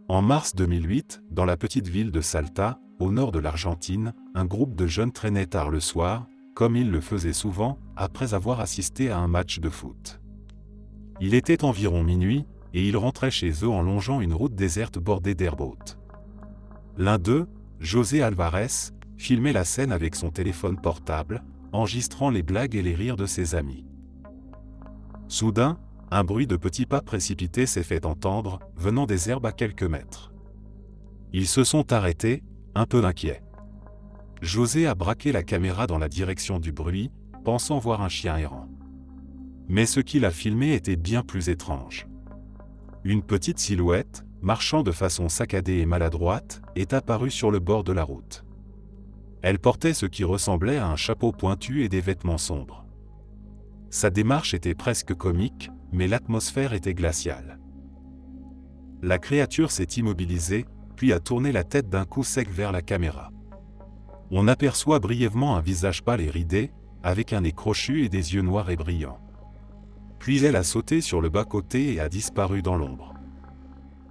En mars 2008, dans la petite ville de Salta, au nord de l'Argentine, un groupe de jeunes traînait tard le soir, comme ils le faisaient souvent, après avoir assisté à un match de foot. Il était environ minuit, et ils rentraient chez eux en longeant une route déserte bordée d'herbes hautes. L'un d'eux, José Alvarez, filmait la scène avec son téléphone portable, enregistrant les blagues et les rires de ses amis. Soudain, un bruit de petits pas précipités s'est fait entendre, venant des herbes à quelques mètres. Ils se sont arrêtés, un peu inquiets. José a braqué la caméra dans la direction du bruit, pensant voir un chien errant. Mais ce qu'il a filmé était bien plus étrange. Une petite silhouette, marchant de façon saccadée et maladroite, est apparue sur le bord de la route. Elle portait ce qui ressemblait à un chapeau pointu et des vêtements sombres. Sa démarche était presque comique, mais l'atmosphère était glaciale. La créature s'est immobilisée, puis a tourné la tête d'un coup sec vers la caméra. On aperçoit brièvement un visage pâle et ridé, avec un nez crochu et des yeux noirs et brillants. Puis elle a sauté sur le bas-côté et a disparu dans l'ombre.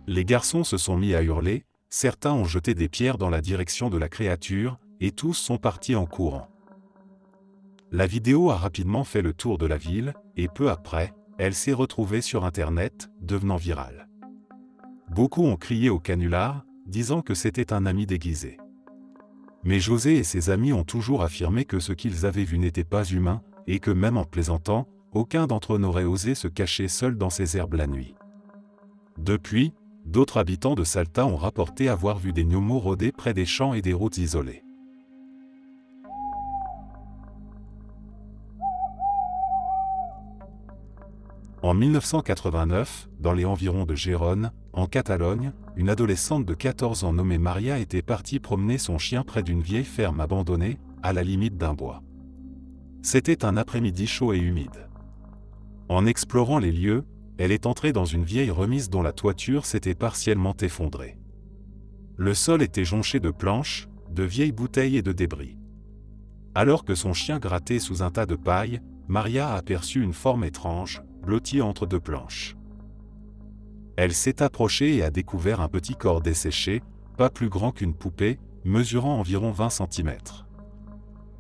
Les garçons se sont mis à hurler, certains ont jeté des pierres dans la direction de la créature, et tous sont partis en courant. La vidéo a rapidement fait le tour de la ville, et peu après, elle s'est retrouvée sur Internet, devenant virale. Beaucoup ont crié au canular, disant que c'était un ami déguisé. Mais José et ses amis ont toujours affirmé que ce qu'ils avaient vu n'était pas humain, et que même en plaisantant, aucun d'entre eux n'aurait osé se cacher seul dans ces herbes la nuit. Depuis, d'autres habitants de Salta ont rapporté avoir vu des gnomos rôder près des champs et des routes isolées. En 1989, dans les environs de Gérone, en Catalogne, une adolescente de 14 ans nommée Maria était partie promener son chien près d'une vieille ferme abandonnée, à la limite d'un bois. C'était un après-midi chaud et humide. En explorant les lieux, elle est entrée dans une vieille remise dont la toiture s'était partiellement effondrée. Le sol était jonché de planches, de vieilles bouteilles et de débris. Alors que son chien grattait sous un tas de paille, Maria a aperçu une forme étrange, blottie entre deux planches. Elle s'est approchée et a découvert un petit corps desséché, pas plus grand qu'une poupée, mesurant environ 20 cm.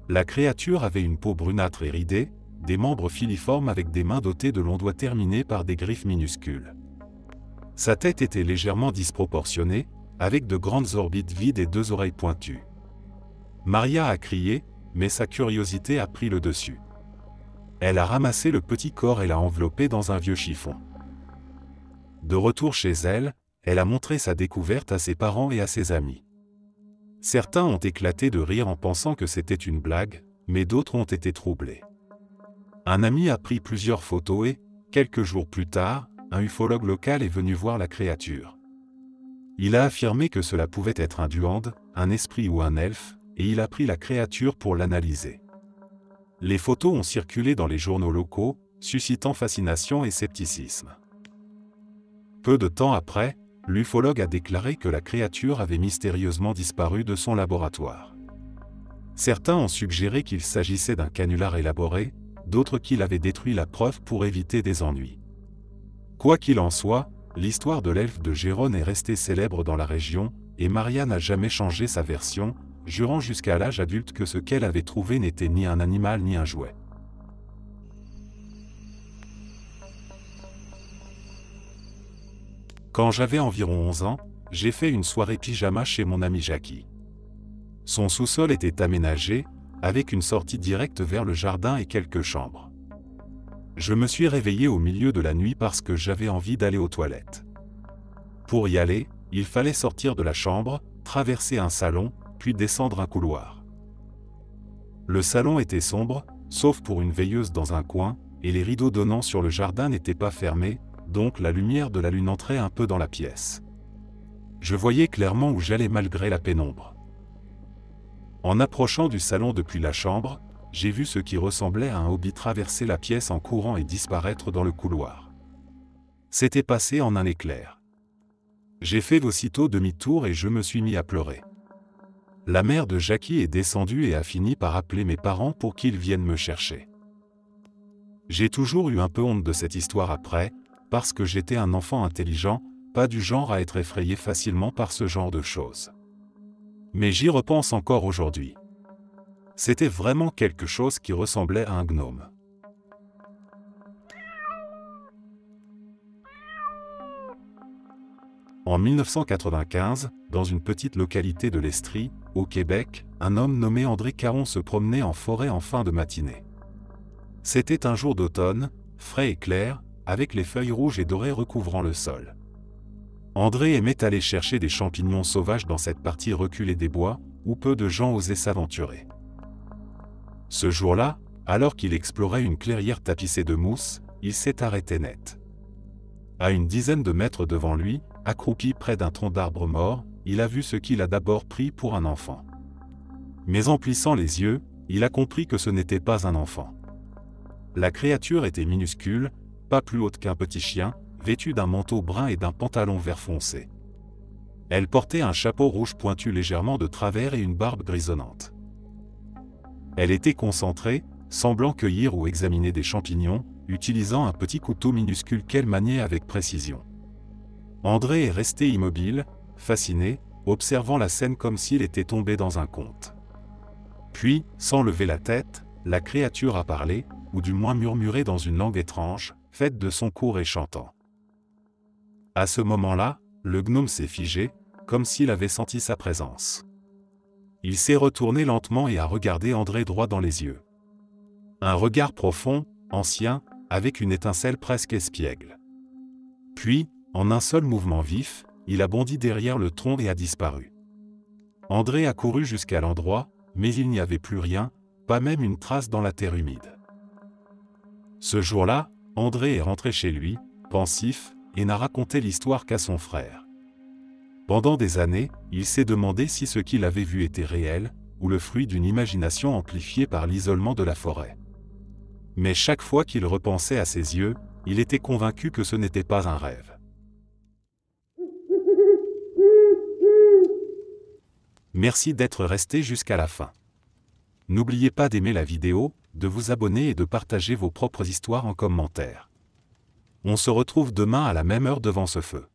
La créature avait une peau brunâtre et ridée, des membres filiformes avec des mains dotées de longs doigts terminés par des griffes minuscules. Sa tête était légèrement disproportionnée, avec de grandes orbites vides et deux oreilles pointues. Maria a crié, mais sa curiosité a pris le dessus. Elle a ramassé le petit corps et l'a enveloppé dans un vieux chiffon. De retour chez elle, elle a montré sa découverte à ses parents et à ses amis. Certains ont éclaté de rire en pensant que c'était une blague, mais d'autres ont été troublés. Un ami a pris plusieurs photos et, quelques jours plus tard, un ufologue local est venu voir la créature. Il a affirmé que cela pouvait être un duende, un esprit ou un elfe, et il a pris la créature pour l'analyser. Les photos ont circulé dans les journaux locaux, suscitant fascination et scepticisme. Peu de temps après, l'ufologue a déclaré que la créature avait mystérieusement disparu de son laboratoire. Certains ont suggéré qu'il s'agissait d'un canular élaboré, d'autres qu'il avait détruit la preuve pour éviter des ennuis. Quoi qu'il en soit, l'histoire de l'elfe de Gérone est restée célèbre dans la région, et Maria n'a jamais changé sa version, jurant jusqu'à l'âge adulte que ce qu'elle avait trouvé n'était ni un animal ni un jouet. Quand j'avais environ 11 ans, j'ai fait une soirée pyjama chez mon ami Jackie. Son sous-sol était aménagé, avec une sortie directe vers le jardin et quelques chambres. Je me suis réveillé au milieu de la nuit parce que j'avais envie d'aller aux toilettes. Pour y aller, il fallait sortir de la chambre, traverser un salon, puis descendre un couloir. Le salon était sombre, sauf pour une veilleuse dans un coin, et les rideaux donnant sur le jardin n'étaient pas fermés, donc la lumière de la lune entrait un peu dans la pièce. Je voyais clairement où j'allais malgré la pénombre. En approchant du salon depuis la chambre, j'ai vu ce qui ressemblait à un hobbit traverser la pièce en courant et disparaître dans le couloir. C'était passé en un éclair. J'ai fait aussitôt demi-tour et je me suis mis à pleurer. La mère de Jackie est descendue et a fini par appeler mes parents pour qu'ils viennent me chercher. J'ai toujours eu un peu honte de cette histoire après, parce que j'étais un enfant intelligent, pas du genre à être effrayé facilement par ce genre de choses. Mais j'y repense encore aujourd'hui. C'était vraiment quelque chose qui ressemblait à un gnome. En 1995, dans une petite localité de l'Estrie, au Québec, un homme nommé André Caron se promenait en forêt en fin de matinée. C'était un jour d'automne, frais et clair, avec les feuilles rouges et dorées recouvrant le sol. André aimait aller chercher des champignons sauvages dans cette partie reculée des bois, où peu de gens osaient s'aventurer. Ce jour-là, alors qu'il explorait une clairière tapissée de mousse, il s'est arrêté net. À une dizaine de mètres devant lui, accroupi près d'un tronc d'arbre mort, il a vu ce qu'il a d'abord pris pour un enfant. Mais en plissant les yeux, il a compris que ce n'était pas un enfant. La créature était minuscule, pas plus haute qu'un petit chien, vêtue d'un manteau brun et d'un pantalon vert foncé. Elle portait un chapeau rouge pointu légèrement de travers et une barbe grisonnante. Elle était concentrée, semblant cueillir ou examiner des champignons, utilisant un petit couteau minuscule qu'elle maniait avec précision. André est resté immobile, fasciné, observant la scène comme s'il était tombé dans un conte. Puis, sans lever la tête, la créature a parlé, ou du moins murmuré dans une langue étrange, faite de sons courts et chantants. À ce moment-là, le gnome s'est figé, comme s'il avait senti sa présence. Il s'est retourné lentement et a regardé André droit dans les yeux. Un regard profond, ancien, avec une étincelle presque espiègle. Puis, en un seul mouvement vif, il a bondi derrière le tronc et a disparu. André a couru jusqu'à l'endroit, mais il n'y avait plus rien, pas même une trace dans la terre humide. Ce jour-là, André est rentré chez lui, pensif, et n'a raconté l'histoire qu'à son frère. Pendant des années, il s'est demandé si ce qu'il avait vu était réel, ou le fruit d'une imagination amplifiée par l'isolement de la forêt. Mais chaque fois qu'il repensait à ses yeux, il était convaincu que ce n'était pas un rêve. Merci d'être resté jusqu'à la fin. N'oubliez pas d'aimer la vidéo, de vous abonner et de partager vos propres histoires en commentaire. On se retrouve demain à la même heure devant ce feu.